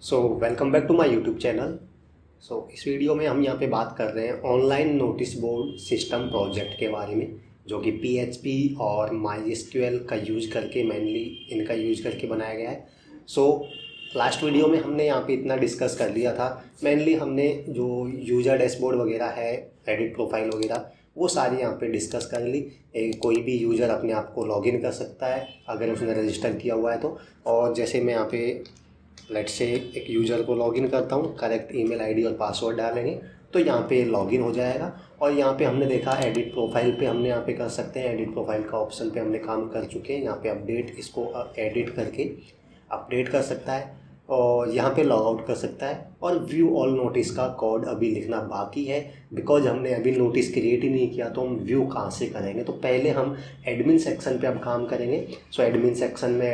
So welcome back to my YouTube channel. इस video में हम यहाँ पे बात कर रहे हैं online notice board system project के बारे में, जो कि PHP और MySQL का यूज़ करके मेनली इनका यूज़ करके बनाया गया है। लास्ट वीडियो में हमने यहाँ पे इतना डिस्कस कर लिया था। मेनली हमने जो यूज़र डैशबोर्ड वगैरह है, एडिट प्रोफाइल वगैरह, वो सारी यहाँ पे डिस्कस कर ली। कोई भी यूज़र अपने आप को लॉगिन कर सकता है अगर उसने रजिस्टर किया हुआ है तो। और जैसे मैं यहाँ पे लेट्स से एक यूज़र को लॉगिन करता हूँ, करेक्ट ईमेल आईडी और पासवर्ड डालेंगे तो यहाँ पे लॉगिन हो जाएगा। और यहाँ पे हमने देखा एडिट प्रोफाइल पे हमने यहाँ पे कर सकते हैं, एडिट प्रोफाइल का ऑप्शन पे हमने काम कर चुके हैं। यहाँ पे अपडेट, इसको एडिट करके अपडेट कर सकता है और यहाँ पे लॉग आउट कर सकता है। और व्यू ऑल नोटिस का कोड अभी लिखना बाकी है, बिकॉज हमने अभी नोटिस क्रिएट ही नहीं किया तो हम व्यू कहाँ से करेंगे। तो पहले हम एडमिन सेक्शन पे अब काम करेंगे। एडमिन सेक्शन में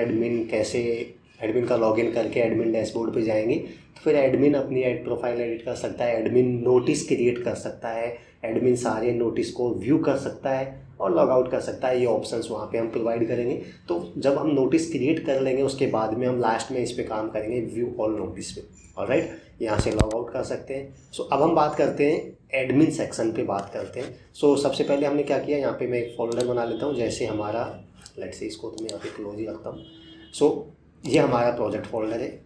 एडमिन का लॉगिन करके एडमिन डैशबोर्ड पे जाएंगे तो फिर एडमिन अपनी एड प्रोफाइल एडिट कर सकता है, एडमिन नोटिस क्रिएट कर सकता है, एडमिन सारे नोटिस को व्यू कर सकता है और लॉग आउट कर सकता है। ये ऑप्शंस वहाँ पे हम प्रोवाइड करेंगे। तो जब हम नोटिस क्रिएट कर लेंगे उसके बाद में हम लास्ट में इस पे काम करेंगे व्यू ऑल नोटिस पे। ऑलराइट, यहाँ से लॉग आउट कर सकते हैं। अब हम बात करते हैं एडमिन सेक्शन पे बात करते हैं। सबसे पहले हमने क्या किया, यहाँ पे मैं एक फोल्डर बना लेता हूँ। जैसे हमारा लेट्स से इसको तो मैं यहाँ पे क्लोज ही रखता हूँ। ये हमारा प्रोजेक्ट फोल्डर है।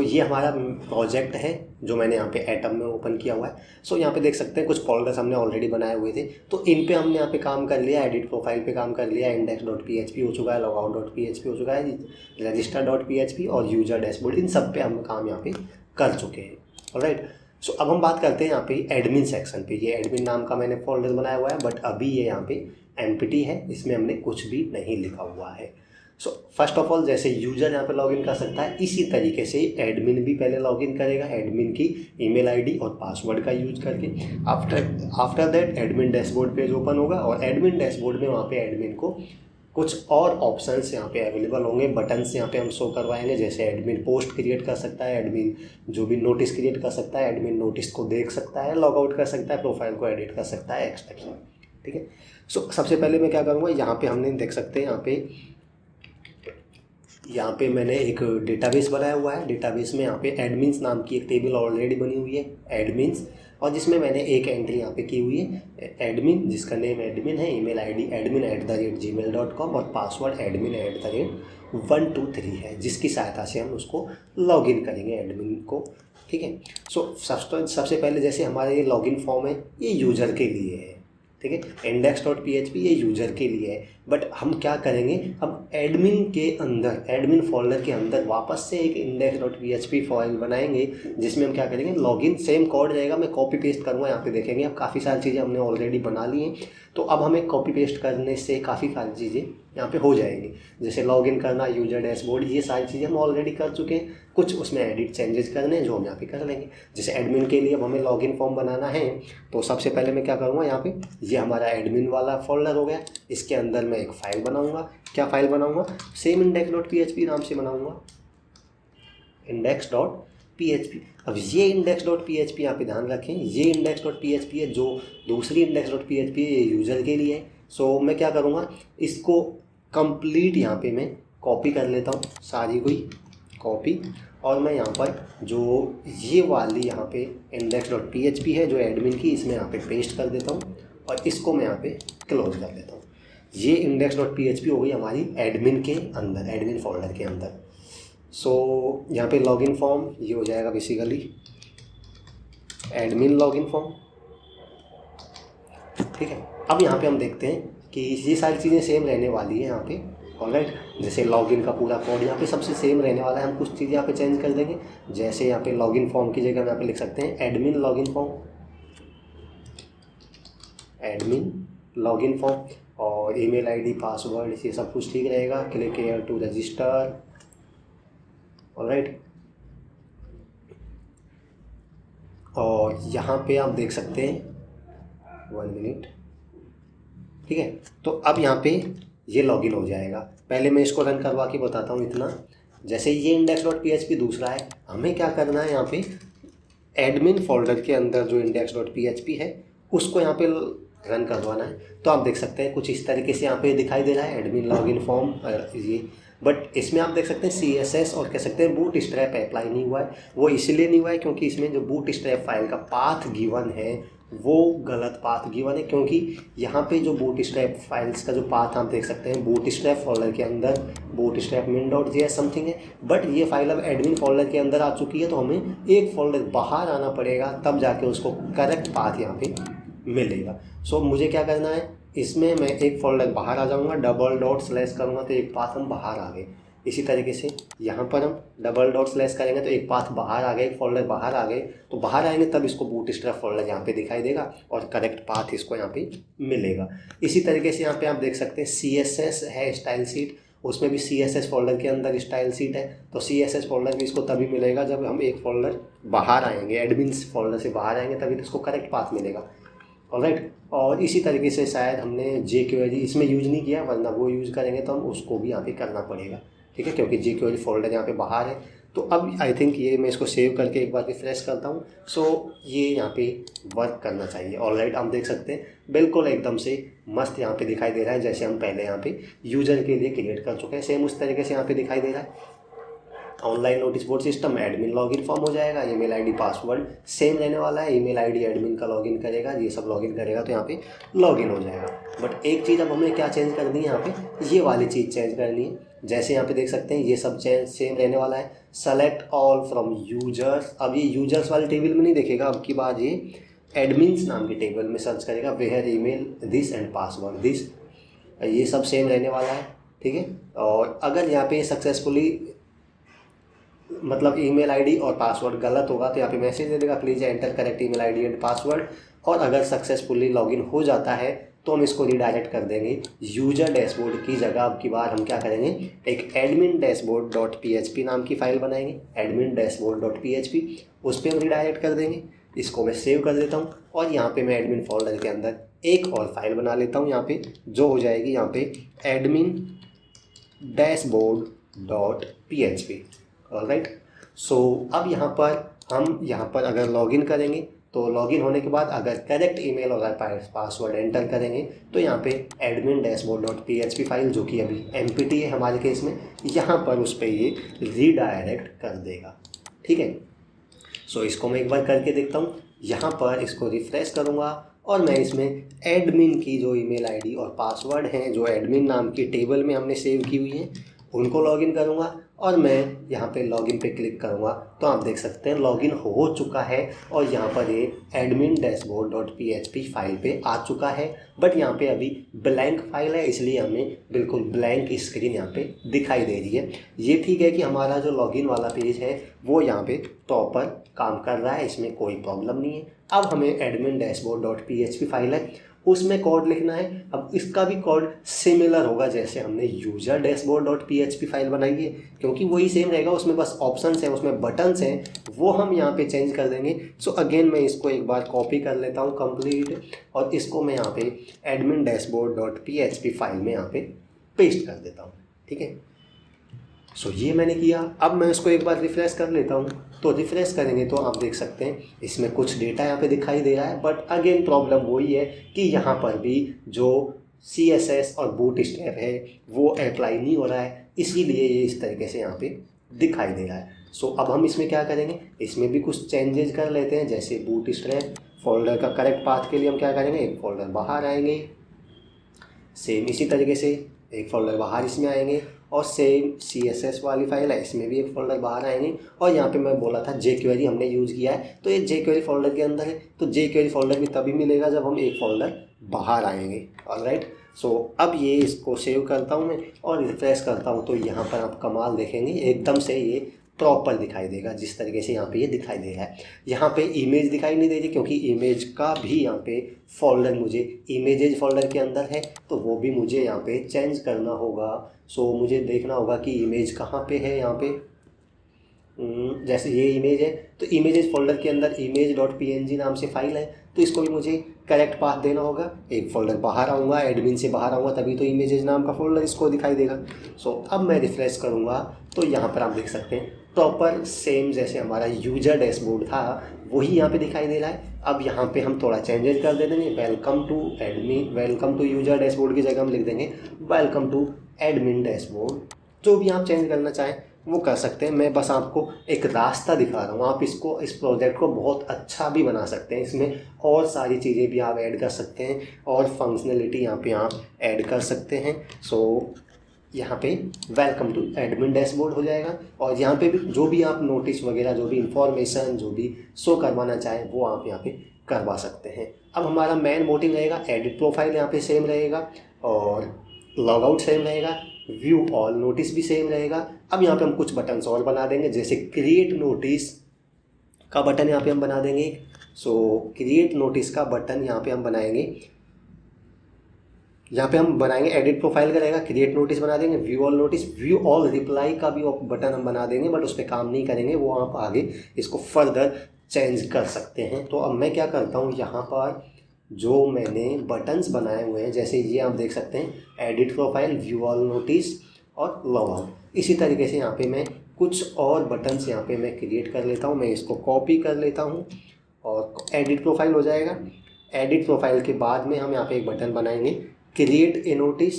ये हमारा प्रोजेक्ट है जो मैंने यहाँ पे एटम में ओपन किया हुआ है। यहाँ पे देख सकते हैं कुछ फोल्डर्स हमने ऑलरेडी बनाए हुए थे, तो इन पे हमने यहाँ पे काम कर लिया। एडिट प्रोफाइल पे काम कर लिया, index.php हो चुका है, logout.php हो चुका है, register.php और यूजर डैशबोर्ड, इन सब पे हम काम यहाँ पे कर चुके हैं। ऑलराइट, अब हम बात करते हैं यहाँ पे एडमिन सेक्शन पे। ये एडमिन नाम का मैंने फोल्डर बनाया हुआ है, बट अभी ये यहाँ पे एम्प्टी है, इसमें हमने कुछ भी नहीं लिखा हुआ है। फर्स्ट ऑफ ऑल, जैसे यूजर यहाँ पे लॉगिन कर सकता है, इसी तरीके से एडमिन भी पहले लॉगिन करेगा एडमिन की ईमेल आईडी और पासवर्ड का यूज करके। After that admin dashboard page open होगा और एडमिन डैशबोर्ड में वहाँ पे एडमिन को कुछ और ऑप्शंस यहाँ पे अवेलेबल होंगे, बटन्स यहाँ पे हम शो करवाएंगे। जैसे एडमिन पोस्ट क्रिएट कर सकता है, एडमिन जो भी नोटिस क्रिएट कर सकता है, एडमिन नोटिस को देख सकता है, लॉग आउट कर सकता है, प्रोफाइल को एडिट कर सकता है, एक्सेट्रा। ठीक है। सबसे पहले मैं क्या करूँगा, यहाँ पे हमने देख सकते हैं यहाँ पे मैंने एक डेटाबेस बनाया हुआ है। डेटाबेस में यहाँ पे एडमिन्स नाम की एक टेबल ऑलरेडी बनी हुई है, एडमिन्स, और जिसमें मैंने एक एंट्री यहाँ पे की हुई है एडमिन, जिसका नेम एडमिन है, ईमेल आईडी admin@gmail.com और पासवर्ड admin@123 है, जिसकी सहायता से हम उसको लॉगिन करेंगे एडमिन को। ठीक है। सबसे पहले जैसे हमारा ये लॉगिन फॉर्म है, ये यूज़र के लिए है। ठीक है। index.php ये यूज़र के लिए है, बट हम क्या करेंगे, हम एडमिन के अंदर, एडमिन फोल्डर के अंदर वापस से एक index.php फाइल बनाएंगे, जिसमें हम क्या करेंगे, लॉगिन सेम कोड रहेगा। मैं कॉपी पेस्ट करूँगा, यहाँ पे देखेंगे अब काफ़ी सारी चीज़ें हमने ऑलरेडी बना ली हैं। तो अब हमें कॉपी पेस्ट करने से काफ़ी सारी चीज़ें यहाँ पे हो जाएंगी। जैसे लॉगिन करना, यूजर डैशबोर्ड, ये सारी चीज़ें हम ऑलरेडी कर चुके हैं। कुछ उसमें एडिट चेंजेस करने हैं जो हम यहाँ पे कर लेंगे। जैसे एडमिन के लिए अब हमें लॉगिन फॉर्म बनाना है, तो सबसे पहले मैं क्या करूँगा, यहाँ पे ये हमारा एडमिन वाला फोल्डर हो गया, इसके अंदर मैं एक फ़ाइल बनाऊँगा। क्या फ़ाइल बनाऊँगा, सेम index.php नाम से बनाऊँगा, index.php। अब ये index.php यहाँ पे ध्यान रखें, ये index.php है, जो दूसरी index.php है ये यूज़र के लिए है। मैं क्या करूँगा, इसको कंप्लीट यहाँ पे मैं कॉपी कर लेता हूँ, सारी कोई कॉपी, और मैं यहाँ पर जो ये वाली यहाँ पे index.php है जो एडमिन की, इसमें यहाँ पे पेस्ट कर देता हूँ और इसको मैं यहाँ पे क्लोज कर देता हूँ। ये index.php हो गई हमारी एडमिन के अंदर, एडमिन फोल्डर के अंदर। यहाँ पे लॉगिन फॉर्म ये हो जाएगा बेसिकली एडमिन लॉगिन फॉर्म। ठीक है। अब यहाँ पे हम देखते हैं कि ये सारी चीज़ें सेम रहने वाली है यहाँ पे। ऑलराइट, जैसे लॉगिन का पूरा कोड यहाँ पे सबसे सेम रहने वाला है। हम कुछ चीज़ें यहाँ पे चेंज कर देंगे। जैसे यहाँ पे लॉगिन फॉर्म की जगह हम यहाँ पे लिख सकते हैं admin login form, admin login form, और ईमेल आईडी, पासवर्ड, ये सब कुछ ठीक रहेगा। Click here to register. Alright, और यहाँ पे आप देख सकते हैं 1 मिनट। ठीक है। तो अब यहाँ पे ये लॉगिन हो जाएगा। पहले मैं इसको रन करवा के बताता हूँ इतना। जैसे ये index.php दूसरा है, हमें क्या करना है, यहाँ पे एडमिन फोल्डर के अंदर जो index.php है उसको यहाँ पे रन करवाना है। तो आप देख सकते हैं कुछ इस तरीके से यहाँ पे दिखाई दे रहा है एडमिन लॉगिन फॉर्म। ये बट इसमें आप देख सकते हैं CSS और कह सकते हैं बूट स्ट्रैप अप्लाई नहीं हुआ है। वो इसलिए नहीं हुआ है क्योंकि इसमें जो बूट स्ट्रैप फाइल का पाथ गिवन है वो गलत पाथ गिवन है, क्योंकि यहाँ पे जो बूट स्ट्रैप फाइल्स का जो पाथ आप देख सकते हैं बूट स्ट्रैप फोल्डर के अंदर बूट स्ट्रैप min.js समथिंग है, बट ये फाइल अब एडमिन फोल्डर के अंदर आ चुकी है, तो हमें एक फोल्डर बाहर आना पड़ेगा तब जाके उसको करेक्ट पाथ यहाँ पे मिलेगा। सो मुझे क्या करना है, इसमें मैं एक फोल्डर बाहर आ जाऊँगा, डबल डॉट स्लैश करूँगा तो एक पाथ हम बाहर आ गए। इसी तरीके से यहाँ पर हम डबल डॉट स्लैश करेंगे तो एक पाथ बाहर आ गए, एक फोल्डर बाहर आ गए, तो बाहर आएंगे तब इसको बूट स्ट्रैप फोल्डर यहाँ पे दिखाई देगा और करेक्ट पाथ इसको यहाँ पे मिलेगा। इसी तरीके से यहाँ पे आप देख सकते हैं CSS है स्टाइल शीट, उसमें भी CSS फोल्डर के अंदर स्टाइल शीट है, तो CSS फोल्डर भी इसको तभी मिलेगा जब हम एक फोल्डर बाहर आएंगे, एडमिन्स फोल्डर से बाहर आएंगे तभी तो इसको करेक्ट पाथ मिलेगा। ऑलराइट, और इसी तरीके से शायद हमने jQuery इसमें यूज़ नहीं किया, वरना वो यूज़ करेंगे तो हम उसको भी यहाँ पे करना पड़ेगा, ठीक है, क्योंकि jQuery फोल्डर यहाँ पे बाहर है। तो अब आई थिंक ये मैं इसको सेव करके एक बार रिफ्रेश करता हूँ, सो ये यहाँ पे वर्क करना चाहिए। ऑलराइट, आप देख सकते हैं बिल्कुल एकदम से मस्त यहाँ पे दिखाई दे रहा है, जैसे हम पहले यहाँ पे यूज़र के लिए क्रिएट कर चुके हैं, सेम उस तरीके से यहाँ पे दिखाई दे रहा है। Online notice board system admin login form हो जाएगा, ईमेल आईडी पासवर्ड सेम रहने वाला है, ईमेल आईडी एडमिन का लॉगिन करेगा, ये सब लॉगिन करेगा तो यहाँ पे लॉगिन हो जाएगा। बट एक चीज़ अब हमें क्या चेंज करनी है, यहाँ पे ये वाली चीज़ चेंज करनी है। जैसे यहाँ पे देख सकते हैं ये सब चेंज सेम रहने वाला है, सेलेक्ट ऑल फ्रॉम यूजर्स। अब ये यूजर्स वाले टेबल में नहीं देखेगा, अब की बात ये एडमिन्स नाम के टेबल में सर्च करेगा, where email this and password this, ये सब सेम रहने वाला है, ठीक है। और अगर यहाँ पे सक्सेसफुली मतलब ईमेल आईडी और पासवर्ड गलत होगा तो यहाँ पे मैसेज दे देगा, please enter correct email ID and password. और अगर सक्सेसफुली लॉगिन हो जाता है तो हम इसको रिडायरेक्ट कर देंगे यूजर डैशबोर्ड की जगह। अब की बार हम क्या करेंगे, एक एडमिन डैशबोर्ड डॉट PHP नाम की फ़ाइल बनाएंगे, एडमिन डैशबोर्ड डॉट PHP, उस पर हम रिडायरेक्ट कर देंगे। इसको मैं सेव कर देता हूँ और यहाँ पे मैं एडमिन फोल्डर के अंदर एक और फाइल बना लेता हूँ, यहाँ पे जो हो जाएगी यहाँ पे admin dashboard dot PHP। Alright, so अब यहाँ पर अगर लॉगिन करेंगे तो लॉगिन होने के बाद अगर करेक्ट ईमेल और पासवर्ड एंटर करेंगे तो यहाँ पे admin dashboard dot PHP file जो कि अभी MPT है हमारे केस में, यहाँ पर उस पर ये रीडायरेक्ट कर देगा, ठीक है। सो इसको मैं एक बार करके देखता हूँ, यहाँ पर इसको रिफ्रेश करूँगा और मैं इसमें एडमिन की जो ईमेल आईडी और पासवर्ड हैं जो एडमिन नाम की टेबल में हमने सेव की हुई हैं उनको लॉगिन करूँगा और मैं यहाँ पे लॉगिन पे क्लिक करूँगा तो आप देख सकते हैं लॉगिन हो चुका है और यहाँ पर ये admin dashboard dot PHP file पे आ चुका है। बट यहाँ पे अभी ब्लैंक फाइल है, इसलिए हमें बिल्कुल ब्लैंक स्क्रीन यहाँ पे दिखाई दे रही है। ये ठीक है कि हमारा जो लॉगिन वाला पेज है वो यहाँ पे प्रॉपर काम कर रहा है, इसमें कोई प्रॉब्लम नहीं है। अब हमें admin dashboard dot PHP file है उसमें कोड लिखना है। अब इसका भी कोड सिमिलर होगा जैसे हमने user dashboard dot PHP file बनाई है, क्योंकि वही सेम रहेगा, उसमें बस ऑप्शंस हैं, उसमें बटन्स हैं, वो हम यहाँ पे चेंज कर देंगे। सो अगेन मैं इसको एक बार कॉपी कर लेता हूँ कंप्लीट और इसको मैं यहाँ पे admin dashboard dot PHP file में यहाँ पे पेस्ट कर देता हूँ, ठीक है। सो ये मैंने किया। अब मैं इसको एक बार रिफ्रेश कर लेता हूँ, तो रिफ्रेश करेंगे तो आप देख सकते हैं इसमें कुछ डेटा यहाँ पे दिखाई दे रहा है, बट अगेन प्रॉब्लम वही है कि यहाँ पर भी जो CSS और बूट स्ट्रैप है वो अप्लाई नहीं हो रहा है, इसीलिए ये इस तरीके से यहाँ पे दिखाई दे रहा है। सो अब हम इसमें क्या करेंगे, इसमें भी कुछ चेंजेस कर लेते हैं। जैसे बूट स्ट्रैप फोल्डर का करेक्ट पाथ के लिए हम क्या करेंगे, एक फोल्डर बाहर आएंगे, सेम इसी तरीके से एक फोल्डर बाहर इसमें आएंगे और सेम CSS वाली फाइल है इसमें भी एक फोल्डर बाहर आएंगे। और यहाँ पे मैं बोला था jQuery हमने यूज़ किया है तो ये jQuery फोल्डर के अंदर है, तो jQuery फोल्डर भी तभी मिलेगा जब हम एक फोल्डर बाहर आएंगे। ऑलराइट, सो अब ये इसको सेव करता हूँ मैं और रिफ्रेश करता हूँ तो यहाँ पर आप कमाल देखेंगे एकदम से ये प्रॉपर दिखाई देगा जिस तरीके से यहाँ पे ये दिखाई दे रहा है। यहाँ पे इमेज दिखाई नहीं दे रही क्योंकि इमेज का भी यहाँ पे फोल्डर मुझे इमेजेज फोल्डर के अंदर है, तो वो भी मुझे यहाँ पे चेंज करना होगा। सो मुझे देखना होगा कि इमेज कहाँ पे है। यहाँ पे जैसे ये इमेज है तो इमेजेस फोल्डर के अंदर image.png नाम से फाइल है, तो इसको भी मुझे करेक्ट पाथ देना होगा। एक फोल्डर बाहर आऊँगा, एडमिन से बाहर आऊँगा तभी तो इमेजेस नाम का फोल्डर इसको दिखाई देगा। सो अब मैं रिफ्रेश करूँगा तो यहाँ पर आप देख सकते हैं प्रॉपर सेम जैसे हमारा यूजर डैशबोर्ड था वही यहाँ पे दिखाई दे रहा है। अब यहाँ पे हम थोड़ा चेंजेस कर दे देंगे, वेलकम टू यूजर डैशबोर्ड की जगह हम लिख देंगे वेलकम टू एडमिन डैशबोर्ड जो भी आप चेंज करना चाहें वो कर सकते हैं। मैं बस आपको एक रास्ता दिखा रहा हूँ, आप इसको, इस प्रोजेक्ट को बहुत अच्छा भी बना सकते हैं। इसमें और सारी चीज़ें भी आप ऐड कर सकते हैं और फंक्शनलिटी यहाँ पे आप ऐड कर सकते हैं। सो यहाँ पे वेलकम टू एडमिन डैशबोर्ड हो जाएगा और यहाँ पे भी जो भी आप नोटिस वगैरह, जो भी इंफॉर्मेशन, जो भी शो करवाना चाहें वो आप यहाँ पे करवा सकते हैं। अब हमारा मेन मोटिव रहेगा, एडिट प्रोफाइल यहाँ पे सेम रहेगा और लॉगआउट सेम रहेगा, व्यू ऑल नोटिस भी सेम रहेगा। अब यहाँ पे हम कुछ बटन्स और बना देंगे, जैसे क्रिएट नोटिस का बटन यहाँ पे हम बना देंगे। सो क्रिएट नोटिस का बटन यहाँ पे हम बनाएंगे, यहाँ पे हम बनाएंगे एडिट प्रोफाइल का रहेगा, क्रिएट नोटिस बना देंगे, view all notice, view all reply का भी बटन हम बना देंगे, बट उस पर काम नहीं करेंगे, वो आप आगे इसको फर्दर चेंज कर सकते हैं। तो अब मैं क्या करता हूँ, यहाँ पर जो मैंने बटन्स बनाए हुए हैं, जैसे ये आप देख सकते हैं, edit profile, view all notice और लॉग आउट, इसी तरीके से यहाँ पे मैं कुछ और बटन्स यहाँ पे मैं क्रिएट कर लेता हूँ। मैं इसको कॉपी कर लेता हूँ और एडिट प्रोफाइल हो जाएगा। एडिट प्रोफाइल के बाद में हम यहाँ पे एक बटन बनाएंगे, क्रिएट ए नोटिस,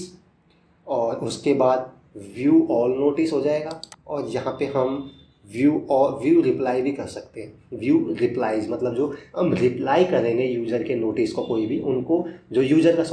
और उसके बाद व्यू ऑल नोटिस हो जाएगा और यहाँ पे हम व्यू रिप्लाई भी कर सकते हैं। व्यू रिप्लाईज मतलब जो हम रिप्लाई करेंगे यूज़र के नोटिस को, कोई भी उनको जो यूज़र का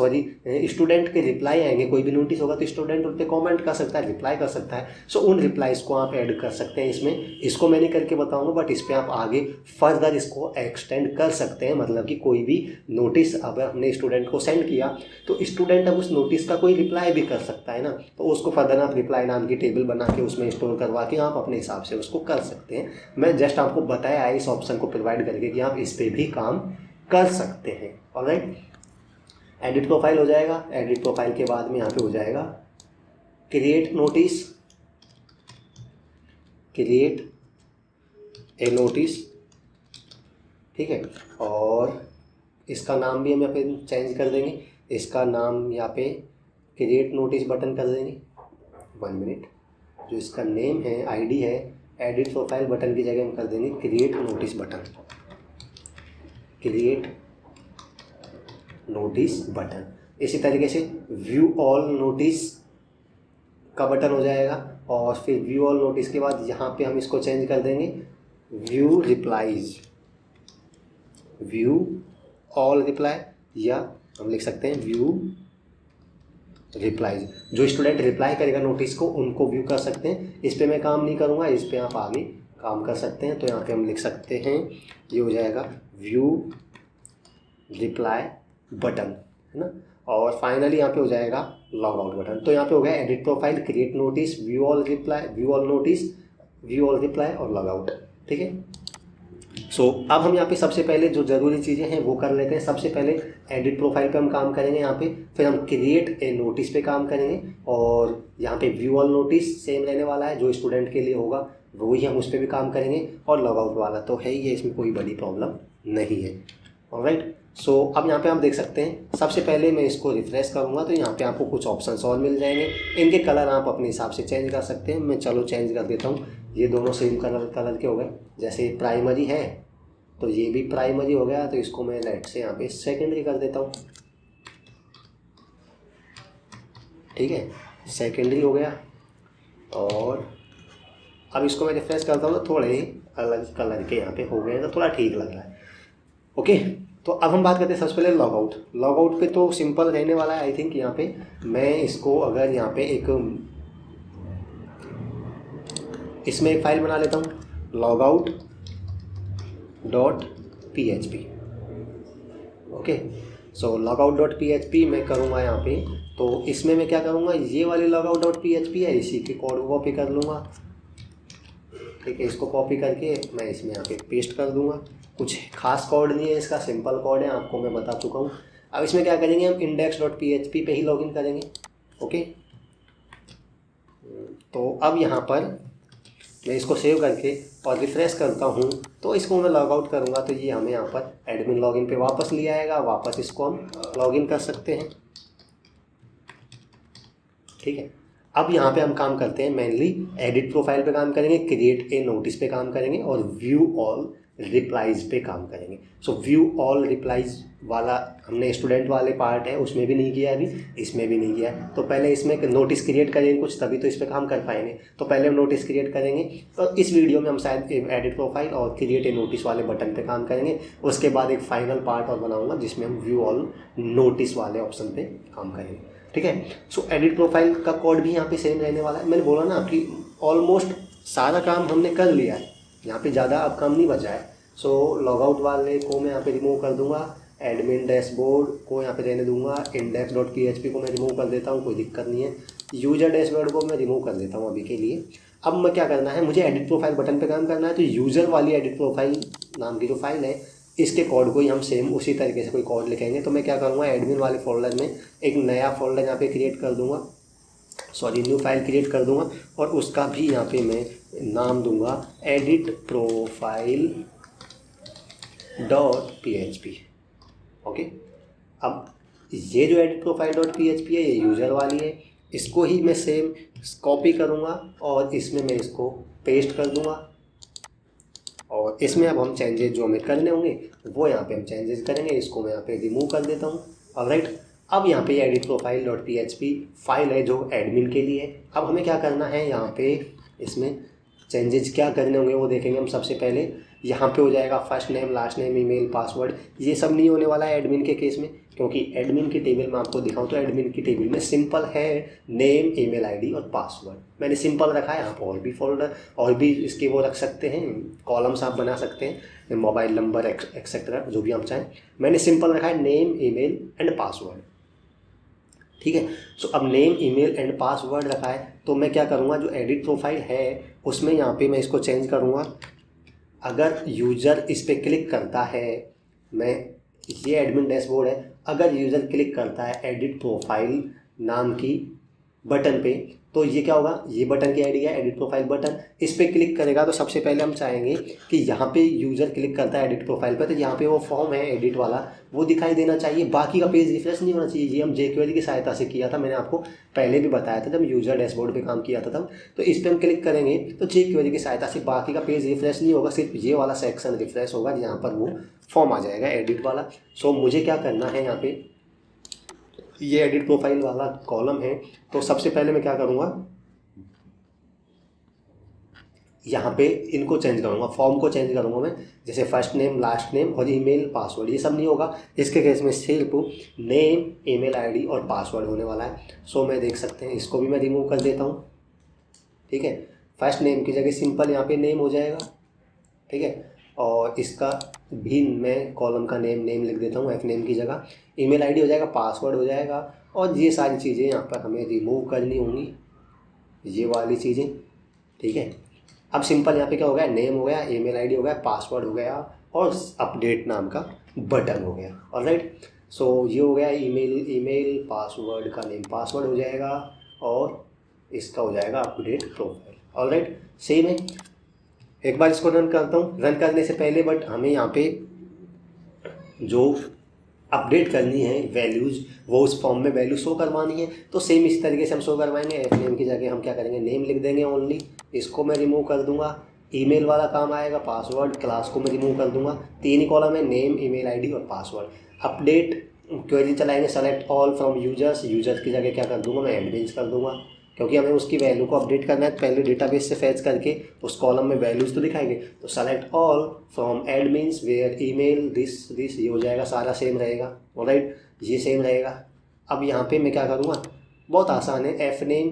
स्टूडेंट के रिप्लाई आएंगे, कोई भी नोटिस होगा तो स्टूडेंट उन पर कॉमेंट कर सकता है, रिप्लाई कर सकता है। सो उन रिप्लाईज़ को आप ऐड कर सकते हैं इसमें। इसको मैं नहीं करके बताऊँगा, बट इस पर आप आगे फर्दर इसको एक्सटेंड कर सकते हैं। मतलब कि कोई भी नोटिस अगर हमने स्टूडेंट को सेंड किया तो स्टूडेंट अब उस नोटिस का कोई रिप्लाई भी कर सकता है ना, तो उसको फर्दर आप रिप्लाई नाम की टेबल बना के उसमें स्टोर करवा के आप अपने हिसाब से उसको कर सकते हैं। मैं जस्ट आपको बताया इस ऑप्शन को प्रोवाइड करके कि आप इस पे भी काम कर सकते हैं। ऑलराइट, एडिट प्रोफाइल हो जाएगा। एडिट प्रोफाइल के बाद में यहाँ पे हो जाएगा create notice, create a notice, ठीक है। और इसका नाम भी हम यहाँ पे चेंज कर देंगे, इसका नाम यहाँ पे क्रिएट नोटिस बटन कर देंगे। 1 मिनट, जो इसका नेम है, आईडी है, एडिट प्रोफाइल बटन की जगह हम कर देंगे create notice button, create notice button. इसी तरीके से व्यू ऑल नोटिस का बटन हो जाएगा और फिर व्यू ऑल नोटिस के बाद यहाँ पे हम इसको चेंज कर देंगे view replies, view all reply, या हम लिख सकते हैं व्यू रिप्लाईज। जो स्टूडेंट रिप्लाई करेगा नोटिस को उनको व्यू कर सकते हैं। इस पे मैं काम नहीं करूँगा, इस पे आप आगे काम कर सकते हैं। तो यहाँ पे हम लिख सकते हैं, ये हो जाएगा व्यू रिप्लाई बटन, है ना। और फाइनली यहाँ पे हो जाएगा लॉग आउट बटन। तो यहाँ पे हो गया edit profile, create notice, view all reply, view all notice, view all reply और लॉग आउट, ठीक है। सो अब हम यहाँ पे सबसे पहले जो ज़रूरी चीज़ें हैं वो कर लेते हैं। सबसे पहले एडिट प्रोफाइल पे हम काम करेंगे यहाँ पे, फिर हम क्रिएट ए नोटिस पे काम करेंगे और यहाँ पे व्यू ऑल नोटिस सेम रहने वाला है, जो स्टूडेंट के लिए होगा वही हम उस पर भी काम करेंगे, और लॉग आउट वाला तो है ही है, इसमें कोई बड़ी प्रॉब्लम नहीं है। ऑलराइट, सो अब यहाँ पे आप देख सकते हैं, सबसे पहले मैं इसको रिफ्रेश करूँगा तो यहाँ पे आपको कुछ ऑप्शंस और मिल जाएंगे। इनके कलर आप अपने हिसाब से चेंज कर सकते हैं। मैं चलो चेंज कर देता हूँ, ये दोनों सेम कलर के हो गए। जैसे प्राइमरी है तो ये भी प्राइमरी हो गया, तो इसको मैं लेट से यहाँ पे सेकेंडरी कर देता हूँ, ठीक है, सेकेंडरी हो गया। और अब इसको मैं रिफ्रेश करता हूँ तो थोड़े अलग कलर के यहाँ पे हो गए, तो थोड़ा ठीक लग रहा है। ओके, तो अब हम बात करते हैं सबसे पहले लॉग आउट। लॉग आउट पे तो सिंपल रहने वाला है। आई थिंक यहाँ पे मैं इसको अगर यहाँ पे इसमें एक फाइल बना लेता हूँ, logout.php। ओके, सो logout.php मैं करूँगा यहाँ पे। तो इसमें मैं क्या करूँगा, ये वाली logout.php है, इसी के कोड को कॉपी कर लूँगा, ठीक है। इसको कॉपी करके मैं इसमें यहाँ पे पेस्ट कर दूँगा। कुछ खास कोड नहीं है इसका, सिंपल कोड है, आपको मैं बता चुका हूँ। अब इसमें क्या करेंगे, हम index.php पे ही लॉगिन करेंगे। ओके, तो अब यहाँ पर मैं इसको सेव करके और रिफ्रेश करता हूँ, तो इसको मैं लॉग आउट करूँगा तो ये हमें यहाँ पर एडमिन लॉगिन पे वापस ले आएगा। वापस इसको हम लॉगिन कर सकते हैं, ठीक है। अब यहाँ पे हम काम करते हैं, मेनली एडिट प्रोफाइल पे काम करेंगे, क्रिएट ए नोटिस पे काम करेंगे और व्यू ऑल रिप्लाईज पे काम करेंगे। सो व्यू ऑल रिप्लाईज वाला हमने स्टूडेंट वाले पार्ट है उसमें भी नहीं किया, अभी इसमें भी नहीं किया। तो पहले इसमें नोटिस क्रिएट करेंगे कुछ, तभी तो इस पर काम कर पाएंगे। तो पहले हम नोटिस क्रिएट करेंगे, तो इस वीडियो में हम शायद एडिट प्रोफाइल और क्रिएट ए नोटिस वाले बटन पे काम करेंगे। उसके बाद एक फाइनल पार्ट और बनाऊंगा जिसमें हम व्यू ऑल नोटिस वाले ऑप्शन पे काम करेंगे, ठीक है। सो एडिट प्रोफाइल का कोड भी यहाँ पे सेम रहने वाला है। मैंने बोला ना कि ऑलमोस्ट सारा काम हमने कर लिया है, यहाँ पे ज़्यादा अब काम नहीं बचा है। सो लॉगआउट वाले को मैं यहाँ पे रिमूव कर दूंगा, एडमिन डैशबोर्ड को यहाँ पे रहने दूंगा, index.php को मैं रिमूव कर देता हूँ, कोई दिक्कत नहीं है। यूजर डैशबोर्ड को मैं रिमूव कर देता हूँ अभी के लिए। अब मैं क्या करना है, मुझे एडिट प्रोफाइल बटन पे काम करना है। तो यूज़र वाली एडिट प्रोफाइल नाम की जो फाइल है, इसके कोड को ही हम सेम उसी तरीके से कोई कोड लिखेंगे। तो मैं क्या करूँगा, एडमिन वाले फोल्डर में एक नया फोल्डर यहाँ पे क्रिएट कर दूँगा, न्यू फाइल क्रिएट कर दूँगा और उसका भी यहाँ पे मैं नाम दूँगा edit profile .php। ओके, अब ये जो edit profile .php है ये यूज़र वाली है, इसको ही मैं सेम कॉपी करूँगा और इसमें मैं इसको पेस्ट कर दूँगा और इसमें अब हम चेंजेस जो हमें करने होंगे वो यहाँ पे हम चेंजेस करेंगे। इसको मैं यहाँ पे रिमूव कर देता हूँ। ऑलराइट, अब यहाँ पे edit profile .php फाइल है जो एडमिन के लिए है। अब हमें क्या करना है, यहाँ पे इसमें चेंजेस क्या करने होंगे वो देखेंगे हम। सबसे पहले यहाँ पे हो जाएगा first name, last name, email, password. ये सब नहीं होने वाला है एडमिन के केस में, क्योंकि एडमिन की टेबल में आपको दिखाऊं तो एडमिन की टेबल में सिंपल है नेम, ईमेल आईडी और पासवर्ड। मैंने सिंपल रखा है। आप और भी फोल्डर और भी इसके वो रख सकते हैं, कॉलम्स आप बना सकते हैं, मोबाइल नंबर एक्सेट्रा जो भी आप चाहें। मैंने सिंपल रखा है नेम, ईमेल एंड पासवर्ड, ठीक है। सो अब नेम, ईमेल एंड पासवर्ड रखा है, तो मैं क्या करूँगा, जो एडिट प्रोफाइल है उसमें यहाँ पे मैं इसको चेंज करूँगा। अगर यूज़र इस पर क्लिक करता है, मैं ये एडमिन डैशबोर्ड है, अगर यूज़र क्लिक करता है एडिट प्रोफाइल नाम की बटन पे, तो ये क्या होगा, ये बटन की आईडी है एडिट प्रोफाइल बटन। इस पर क्लिक करेगा तो सबसे पहले हम चाहेंगे कि यहाँ पे यूज़र क्लिक करता है एडिट प्रोफाइल पे, तो यहाँ पे वो फॉर्म है एडिट वाला वो दिखाई देना चाहिए, बाकी का पेज रिफ्रेश नहीं होना चाहिए। ये हम jQuery की सहायता से किया था, मैंने आपको पहले भी बताया था जब यूज़र डैशबोर्ड पे काम किया था तब। तो इस पर हम क्लिक करेंगे तो jQuery की सहायता से बाकी का पेज रिफ्रेश नहीं होगा, सिर्फ ये वाला सेक्शन रिफ्रेश होगा जहाँ पर वो फॉर्म आ जाएगा एडिट वाला। सो मुझे क्या करना है, यहाँ पे ये एडिट प्रोफाइल वाला कॉलम है, तो सबसे पहले मैं क्या करूँगा, यहाँ पे इनको चेंज करूँगा, फॉर्म को चेंज करूँगा मैं। जैसे फर्स्ट नेम, लास्ट नेम और ईमेल, पासवर्ड, ये सब नहीं होगा। इसके केस में सिर्फ नेम, ईमेल आईडी और पासवर्ड होने वाला है। सो मैं देख सकते हैं, इसको भी मैं रिमूव कर देता हूँ, ठीक है। फर्स्ट नेम की जगह सिंपल यहाँ पे नेम हो जाएगा, ठीक है। और इसका भी मैं कॉलम का नेम लिख देता हूँ एफ नेम की जगह। ईमेल आईडी हो जाएगा, पासवर्ड हो जाएगा, और ये सारी चीज़ें यहाँ पर हमें रिमूव करनी होंगी, ये वाली चीज़ें, ठीक है। अब सिंपल यहाँ पे क्या हो गया, नेम हो गया, ईमेल आईडी हो गया, पासवर्ड हो गया और अपडेट नाम का बटन हो गया। ऑलराइट, सो ये हो गया ईमेल, पासवर्ड का नेम पासवर्ड हो जाएगा और इसका हो जाएगा अपडेट प्रोफाइल। ऑलराइट, सेम है। एक बार इसको रन करता हूँ। रन करने से पहले बट हमें यहाँ पे जो अपडेट करनी है वैल्यूज़, वो उस फॉर्म में वैल्यू शो करवानी है। तो सेम इस तरीके से हम शो करवाएंगे। एफ नेम की जगह हम क्या करेंगे, नेम लिख देंगे ओनली, इसको मैं रिमूव कर दूंगा। ईमेल वाला काम आएगा, पासवर्ड क्लास को मैं रिमूव कर दूंगा। 3 ही कॉलम है, नेम, ईमेल आईडी और पासवर्ड। अपडेट क्वेरी चलाएंगे, सेलेक्ट ऑल फ्रॉम यूजर्स की जगह क्या कर दूंगा, मैं एडमिन्स कर दूंगा, क्योंकि हमें उसकी वैल्यू को अपडेट करना है। पहले डेटाबेस से फैच करके उस कॉलम में वैल्यूज़ तो दिखाएंगे। तो select all from admins where email this, ये हो जाएगा, सारा सेम रहेगा। ऑलराइट, ये सेम रहेगा। अब यहाँ पे मैं क्या करूँगा, बहुत आसान है, एफ नेम,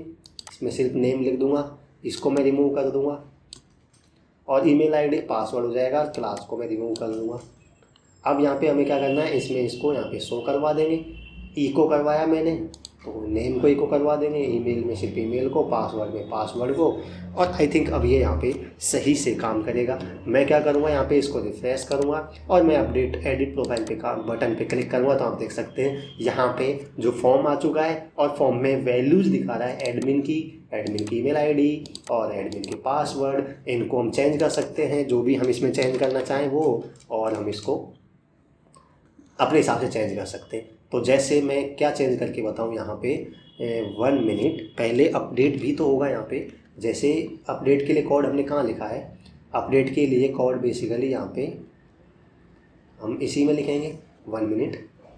इसमें सिर्फ नेम लिख दूँगा, इसको मैं रिमूव कर दूँगा और ईमेल आईडी, पासवर्ड हो जाएगा, क्लास को मैं रिमूव कर दूँगा। अब यहाँ पे हमें क्या करना है, इसमें इसको यहाँ पे शो करवा देंगे। इको करवाया मैंने तो नेम को इको करवा देंगे, ईमेल में सिर्फ ईमेल को, पासवर्ड में पासवर्ड को। और आई थिंक अब ये यहाँ पे सही से काम करेगा। मैं क्या करूँगा, यहाँ पे इसको रिफ्रेश करूँगा और मैं अपडेट एडिट प्रोफाइल पे का बटन पे क्लिक करूँगा तो आप देख सकते हैं यहाँ पे जो फॉर्म आ चुका है और फॉर्म में वैल्यूज़ दिखा रहा है एडमिन की ईमेल आईडी और एडमिन की पासवर्ड। इनको हम चेंज कर सकते हैं, जो भी हम इसमें चेंज करना चाहें वो, और हम इसको अपने हिसाब से चेंज कर सकते हैं। तो जैसे मैं क्या चेंज करके बताऊं, यहाँ पे 1 मिनट पहले अपडेट भी तो होगा यहाँ पे। जैसे अपडेट के लिए कोड हमने कहाँ लिखा है, अपडेट के लिए कोड बेसिकली यहाँ पे हम इसी में लिखेंगे 1 मिनट।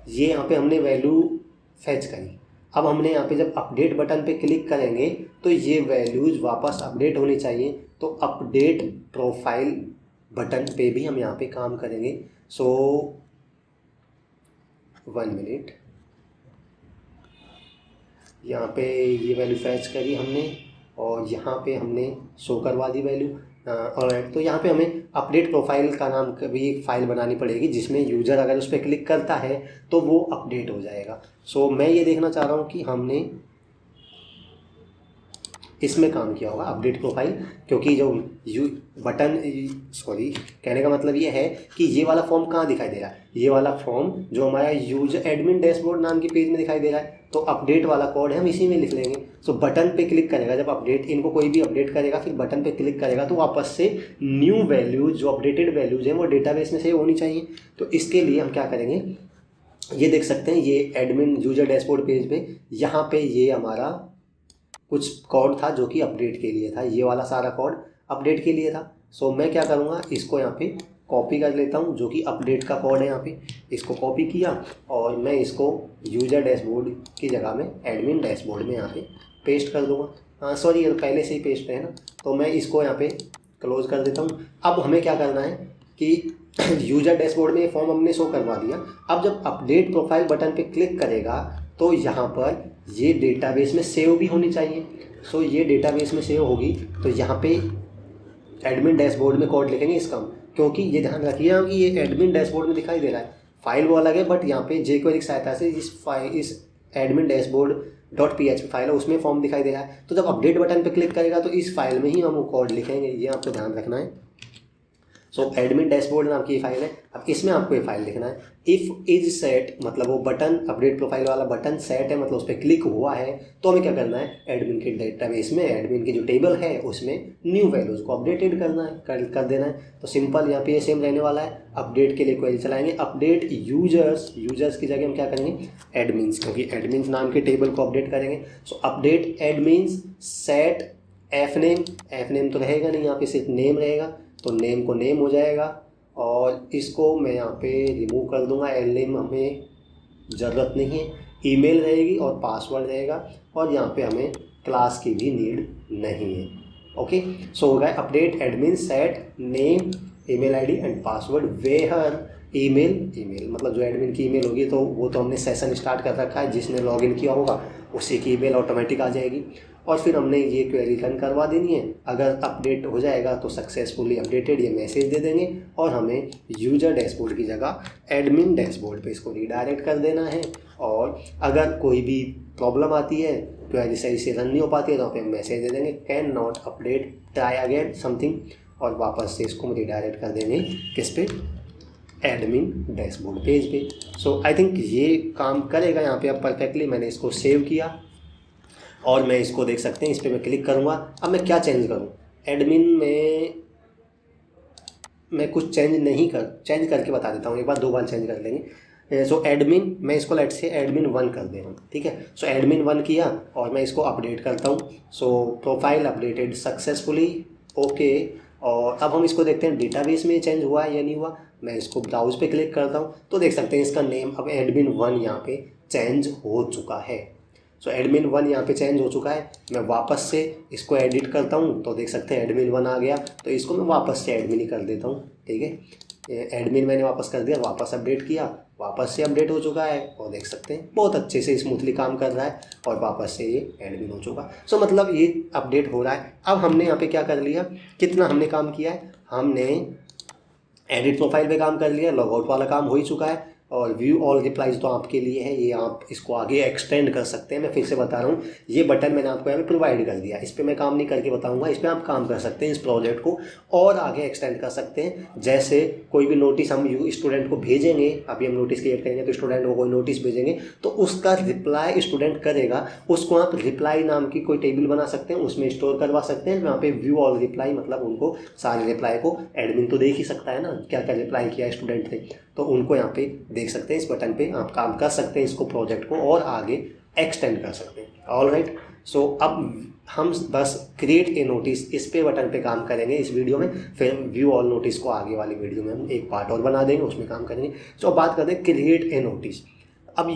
ये यहाँ पे हमने वैल्यू फैच करी। अब हमने यहाँ पे जब अपडेट बटन पे क्लिक करेंगे तो ये वैल्यूज़ वापस अपडेट होनी चाहिए। तो अपडेट प्रोफाइल बटन पे भी हम यहाँ पे काम करेंगे। सो 1 मिनट, यहाँ पे ये वैल्यू फैच करी हमने और यहाँ पे हमने शो करवा दी वैल्यू। ऑलराइट, तो यहाँ पे हमें अपडेट प्रोफाइल का नाम भी एक फ़ाइल बनानी पड़ेगी जिसमें यूज़र अगर उस पर क्लिक करता है तो वो अपडेट हो जाएगा। सो मैं ये देखना चाह रहा हूँ कि हमने इसमें काम किया होगा अपडेट प्रोफाइल, क्योंकि जो बटन कहने का मतलब ये है कि ये वाला फॉर्म कहाँ दिखाई दे रहा है, ये वाला फॉर्म जो हमारा यूजर एडमिन डैशबोर्ड नाम के पेज में दिखाई दे रहा है। तो अपडेट वाला कोड है हम इसी में लिख लेंगे। सो बटन पे क्लिक करेगा, जब अपडेट इनको कोई भी अपडेट करेगा फिर बटन पे क्लिक करेगा तो वापस से न्यू वैल्यूज जो अपडेटेड वैल्यूज हैं वो डेटाबेस में सेव होनी चाहिए। तो इसके लिए हम क्या करेंगे, ये देख सकते हैं ये एडमिन यूजर डैशबोर्ड पेज पे यहाँ पे ये हमारा कुछ कोड था जो कि अपडेट के लिए था, ये वाला सारा कोड अपडेट के लिए था। सो मैं क्या करूँगा, इसको यहाँ पे कॉपी कर लेता हूँ जो कि अपडेट का कोड है। यहाँ पे इसको कॉपी किया और मैं इसको यूजर डैशबोर्ड की जगह में एडमिन डैशबोर्ड में यहाँ पे पेस्ट कर दूँगा। हाँ सॉरी, ये पहले से ही पेस्ट है ना, तो मैं इसको यहाँ पे क्लोज कर देता हूँ। अब हमें क्या करना है कि यूजर डैशबोर्ड में ये फॉर्म हमने शो करवा दिया। अब जब अपडेट प्रोफाइल बटन पे क्लिक करेगा तो यहाँ पर ये डेटाबेस में सेव भी होनी चाहिए। सो ये डेटाबेस में सेव होगी तो यहाँ पे एडमिन डैशबोर्ड में कोड लिखेंगे इसका, क्योंकि ये ध्यान रखिए कि ये एडमिन डैशबोर्ड में दिखाई दे रहा है, फाइल वो अलग है, बट यहाँ पे jQuery की सहायता से इस एडमिन डैशबोर्ड .php फाइल है उसमें फॉर्म दिखाई दे रहा है। तो जब अपडेट बटन पे क्लिक करेगा तो इस फाइल में ही हम वो कोड लिखेंगे, ये आपको ध्यान रखना है। सो एडमिन डैशबोर्ड नाम की फाइल है। अब इसमें आपको ये फाइल लिखना है। इफ़ इज सेट मतलब वो बटन अपडेट प्रोफाइल वाला बटन सेट है, मतलब उस पर क्लिक हुआ है, तो हमें क्या करना है, एडमिन के डेटाबेस में एडमिन की जो टेबल है उसमें न्यू वैल्यूज़ को अपडेटेड करना है, कर देना है। तो सिंपल यहाँ पे ये सेम रहने वाला है। अपडेट के लिए क्वेरी चलाएंगे, अपडेट यूजर्स की जगह हम क्या करेंगे, एडमिन्स, क्योंकि एडमिन्स नाम के टेबल को अपडेट करेंगे। सो update admins set F name तो रहेगा नहीं, यहाँ पे सिर्फ नेम रहेगा, तो नेम को नेम हो जाएगा। और इसको मैं यहाँ पे रिमूव कर दूंगा, एल नेम हमें ज़रूरत नहीं है। ईमेल रहेगी और पासवर्ड रहेगा, और यहाँ पे हमें क्लास की भी नीड नहीं है। ओके, सो हो गया update admin set name email ID and password where email मतलब जो एडमिन की ईमेल होगी, तो वो तो हमने सेशन स्टार्ट कर रखा है, जिसने लॉगिन किया होगा उसी की ईमेल ऑटोमेटिक आ जाएगी। और फिर हमने ये क्वेरी रन करवा देनी है। अगर अपडेट हो जाएगा तो सक्सेसफुली अपडेटेड ये मैसेज दे देंगे, और हमें यूजर डैशबोर्ड की जगह एडमिन डैशबोर्ड पे इसको रीडायरेक्ट कर देना है। और अगर कोई भी प्रॉब्लम आती है, क्वेरी सही से रन नहीं हो पाती है, तो हमें मैसेज दे देंगे can not update, try again something, और वापस से इसको रीडायरेक्ट कर देंगे किस पे, एडमिन डैशबोर्ड पेज पे। सो आई थिंक ये काम करेगा यहाँ पे अब परफेक्टली। मैंने इसको सेव किया और मैं इसको देख सकते हैं, इस पर मैं क्लिक करूँगा। अब मैं क्या चेंज करूँ, एडमिन में मैं कुछ चेंज करके बता देता हूँ, एक बार 2 बार चेंज कर लेंगे। सो एडमिन, मैं इसको लेट से एडमिन 1 कर दे रहा हूँ, ठीक है। सो एडमिन 1 किया और मैं इसको अपडेट करता हूँ। सो प्रोफाइल अपडेटेड सक्सेसफुली, ओके। और अब हम इसको देखते हैं डेटाबेस में चेंज हुआ है या नहीं हुआ। मैं इसको ब्राउज पे क्लिक करता हूँ तो देख सकते हैं इसका नेम अब एडमिन 1 यहाँ पे चेंज हो चुका है। सो एडमिन 1 यहाँ पे चेंज हो चुका है। मैं वापस से इसको एडिट करता हूँ तो देख सकते हैं एडमिन 1 आ गया, तो इसको मैं वापस से एडमिन ही कर देता हूँ, ठीक है। एडमिन मैंने वापस कर दिया, वापस अपडेट किया, वापस से अपडेट हो चुका है, और देख सकते हैं बहुत अच्छे से स्मूथली काम कर रहा है, और वापस से ये एडमिन हो चुका। सो मतलब ये अपडेट हो रहा है। अब हमने यहाँ पे क्या कर लिया, कितना हमने काम किया है, हमने एडिट प्रोफाइल पे काम कर लिया, लॉगआउट वाला काम हो ही चुका है, और व्यू ऑल रिप्लाइज तो आपके लिए है, ये आप इसको आगे एक्सटेंड कर सकते हैं। मैं फिर से बता रहा हूँ, ये बटन मैंने आपको यहाँ पे प्रोवाइड कर दिया, इस पर मैं काम नहीं करके बताऊँगा, इस पर आप काम कर सकते हैं, इस प्रोजेक्ट को और आगे एक्सटेंड कर सकते हैं। जैसे कोई भी नोटिस हम स्टूडेंट को भेजेंगे, अभी हम नोटिस क्रिएट करेंगे तो स्टूडेंट को कोई नोटिस भेजेंगे तो उसका रिप्लाई स्टूडेंट करेगा, उसको आप रिप्लाई नाम की कोई टेबल बना सकते हैं, उसमें स्टोर करवा सकते हैं। वहाँ पे व्यू ऑल रिप्लाई मतलब उनको सारे रिप्लाई को एडमिन तो देख ही सकता है ना, क्या क्या रिप्लाई किया स्टूडेंट ने, तो उनको यहाँ पे देख सकते हैं। इस बटन पे आप काम कर सकते हैं, इसको प्रोजेक्ट को और आगे एक्सटेंड कर सकते हैं। ऑल राइट, सो अब हम बस क्रिएट ए नोटिस इस पे बटन पे काम करेंगे इस वीडियो में, फिर व्यू ऑल नोटिस को आगे वाली वीडियो में हम एक पार्ट और बना देंगे, उसमें काम करेंगे। तो अब बात करते हैं क्रिएट ए नोटिस। अब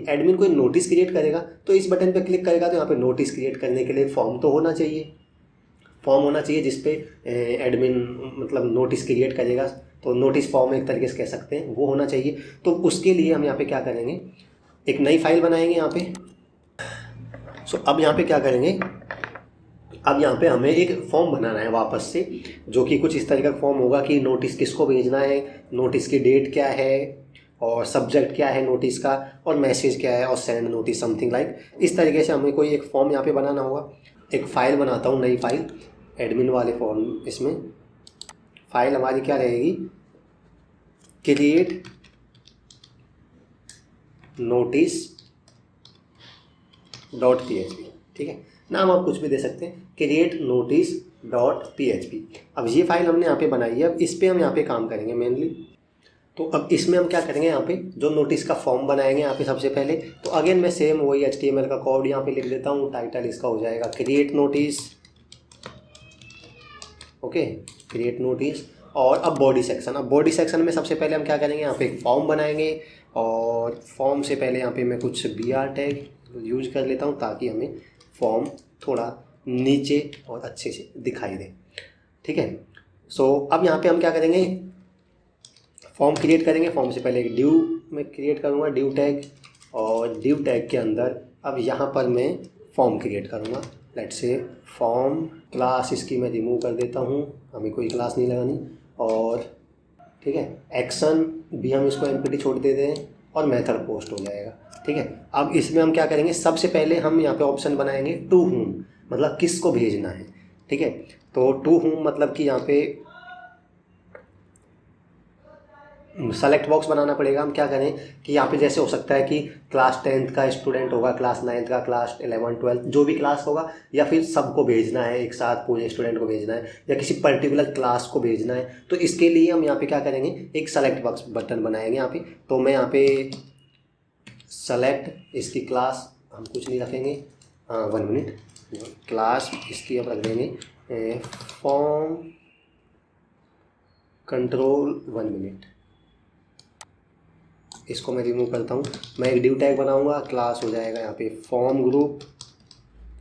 एडमिन कोई नोटिस क्रिएट करेगा तो इस बटन पे क्लिक करेगा, तो यहाँ पे नोटिस क्रिएट करने के लिए फॉर्म तो होना चाहिए, फॉर्म होना चाहिए जिसपे एडमिन मतलब नोटिस क्रिएट करेगा, तो नोटिस फॉर्म एक तरीके से कह सकते हैं, वो होना चाहिए। तो उसके लिए हम यहाँ पे क्या करेंगे, एक नई फाइल बनाएंगे यहाँ पे। अब यहाँ पे क्या करेंगे, अब यहाँ पे हमें एक फॉर्म बनाना है वापस से, जो कि कुछ इस तरह का फॉर्म होगा कि नोटिस किसको भेजना है, नोटिस की डेट क्या है, और सब्जेक्ट क्या है नोटिस का, और मैसेज क्या है, और सेंड नोटिस समथिंग लाइक। इस तरीके से हमें कोई एक फॉर्म यहाँ पे बनाना होगा। एक फ़ाइल बनाता हूँ, नई फाइल, एडमिन वाले फॉर्म। इसमें फाइल हमारी क्या रहेगी, क्रिएट नोटिस .php, ठीक है। नाम आप कुछ भी दे सकते हैं, क्रिएट नोटिस .php। अब ये फाइल हमने यहाँ पे बनाई है, अब इस पर हम यहाँ पे काम करेंगे मेनली। तो अब इसमें हम क्या करेंगे, यहाँ पे जो नोटिस का फॉर्म बनाएंगे यहाँ पे सबसे पहले। तो अगेन मैं सेम वही HTML का कोड यहाँ पे लिख देता हूँ, टाइटल इसका हो जाएगा create notice, okay, create notice. और अब बॉडी सेक्शन, अब बॉडी सेक्शन में सबसे पहले हम क्या करेंगे, यहाँ पे एक फॉर्म बनाएंगे, और फॉर्म से पहले यहाँ पे मैं कुछ BR टैग यूज कर लेता हूँ ताकि हमें फॉर्म थोड़ा नीचे और अच्छे से दिखाई दे, ठीक है। अब यहाँ पे हम क्या करेंगे, फॉर्म क्रिएट करेंगे। फॉर्म से पहले एक ड्यू में क्रिएट करूँगा, ड्यू टैग, और ड्यू टैग के अंदर अब यहाँ पर मैं फॉर्म क्रिएट करूँगा। लेट्स से फॉर्म क्लास इसकी मैं रिमूव कर देता हूँ, हमें कोई क्लास नहीं लगानी, और ठीक है, एक्शन भी हम इसको एम्प्टी छोड़ देते हैं, और मेथड पोस्ट हो जाएगा, ठीक है। अब इसमें हम क्या करेंगे, सबसे पहले हम यहाँ पे ऑप्शन बनाएंगे टू whom, मतलब किसको भेजना है, ठीक है। तो टू whom मतलब कि यहाँ पे सेलेक्ट बॉक्स बनाना पड़ेगा। हम क्या करें कि यहाँ पे जैसे हो सकता है कि क्लास 10th का स्टूडेंट होगा, क्लास 9th का, क्लास 11 12 जो भी क्लास होगा, या फिर सबको भेजना है एक साथ, पूरे स्टूडेंट को भेजना है, या किसी पर्टिकुलर क्लास को भेजना है। तो इसके लिए हम यहाँ पे क्या करेंगे, एक सेलेक्ट बॉक्स बटन बनाएंगे यहाँ पे। तो मैं यहाँ पे सेलेक्ट इसकी क्लास हम कुछ नहीं रखेंगे, हाँ 1 मिनट, क्लास इसकी अब रख देंगे फॉर्म कंट्रोल 1 मिनट। इसको मैं रिमूव करता हूँ। मैं एक ड्यू टैग बनाऊंगा, क्लास हो जाएगा यहाँ पे फॉर्म ग्रुप,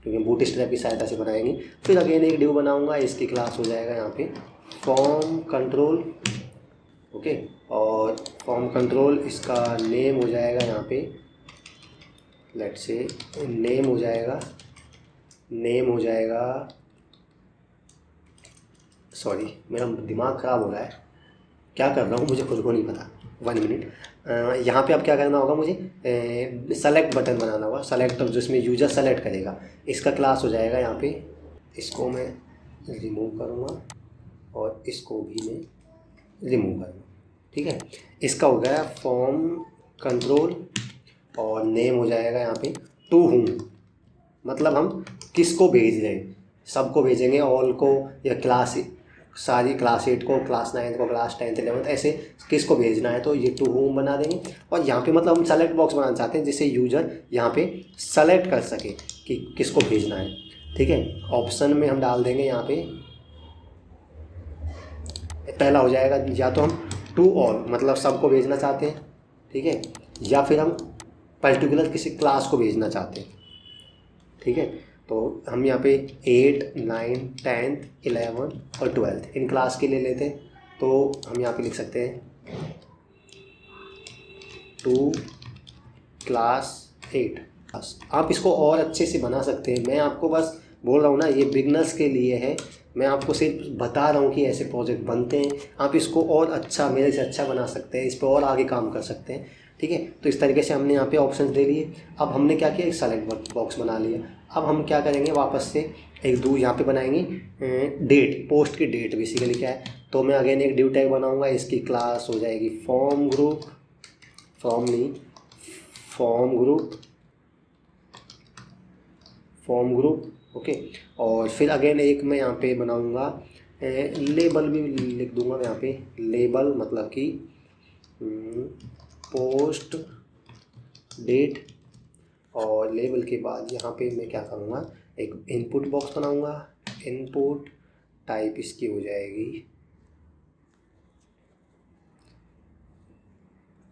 क्योंकि बूटस्ट्रैप की सहायता से बनाएंगे। फिर अगेन एक ड्यू बनाऊंगा, इसकी क्लास हो जाएगा यहाँ पे फॉर्म कंट्रोल, ओके। और फॉर्म कंट्रोल इसका नेम हो जाएगा यहाँ पे, लेट्स से नेम हो जाएगा, सॉरी मेरा दिमाग ख़राब हो रहा है, क्या कर रहा हूँ मुझे खुद को नहीं पता, 1 मिनट। यहाँ पे अब क्या करना होगा, मुझे सेलेक्ट बटन बनाना होगा, सेलेक्ट जिसमें यूज़र सेलेक्ट करेगा, इसका क्लास हो जाएगा यहाँ पे, इसको मैं रिमूव करूँगा और इसको भी मैं रिमूव करूँगा, ठीक है। इसका हो गया फॉर्म कंट्रोल, और नेम हो जाएगा यहाँ पे टू whom, मतलब हम किसको भेज रहे हैं, सबको भेजेंगे, ऑल को, या क्लास सारी क्लास 8 को, क्लास 9 को, क्लास 10th 11th ऐसे किसको भेजना है, तो ये टू whom बना देंगे। और यहाँ पे मतलब हम सेलेक्ट बॉक्स बनाना चाहते हैं जिससे यूज़र यहाँ पे सेलेक्ट कर सके कि किसको भेजना है, ठीक है। ऑप्शन में हम डाल देंगे यहाँ पे, पहला हो जाएगा या तो हम टू ऑल मतलब सबको भेजना चाहते हैं, ठीक है, या फिर हम पर्टिकुलर किसी क्लास को भेजना चाहते हैं, ठीक है। तो हम यहाँ पे 8 9 10 11 और 12 इन क्लास के लिए लेते हैं। तो हम यहाँ पे लिख सकते हैं टू क्लास 8। बस आप इसको और अच्छे से बना सकते हैं, मैं आपको बस बोल रहा हूँ ना, ये बिगनर्स के लिए है, मैं आपको सिर्फ बता रहा हूँ कि ऐसे प्रोजेक्ट बनते हैं। आप इसको और अच्छा, मेरे से अच्छा बना सकते हैं, इस पर और आगे काम कर सकते हैं, ठीक है। तो इस तरीके से हमने यहाँ पे ऑप्शंस दे लिए। अब हमने क्या किया, एक सेलेक्ट बॉक्स बना लिया। अब हम क्या करेंगे, वापस से एक यहाँ पे बनाएंगे डेट, पोस्ट की डेट बेसिकली क्या है। तो मैं अगेन एक ड्यू टैग बनाऊँगा, इसकी क्लास हो जाएगी form group, form group, okay. और फिर अगेन एक मैं यहाँ पे बनाऊँगा लेबल भी लिख दूँगा मैं यहाँ पे, लेबल मतलब कि पोस्ट डेट, और लेबल के बाद यहाँ पे मैं क्या करूँगा, एक इनपुट बॉक्स बनाऊंगा, इनपुट टाइप इसकी हो जाएगी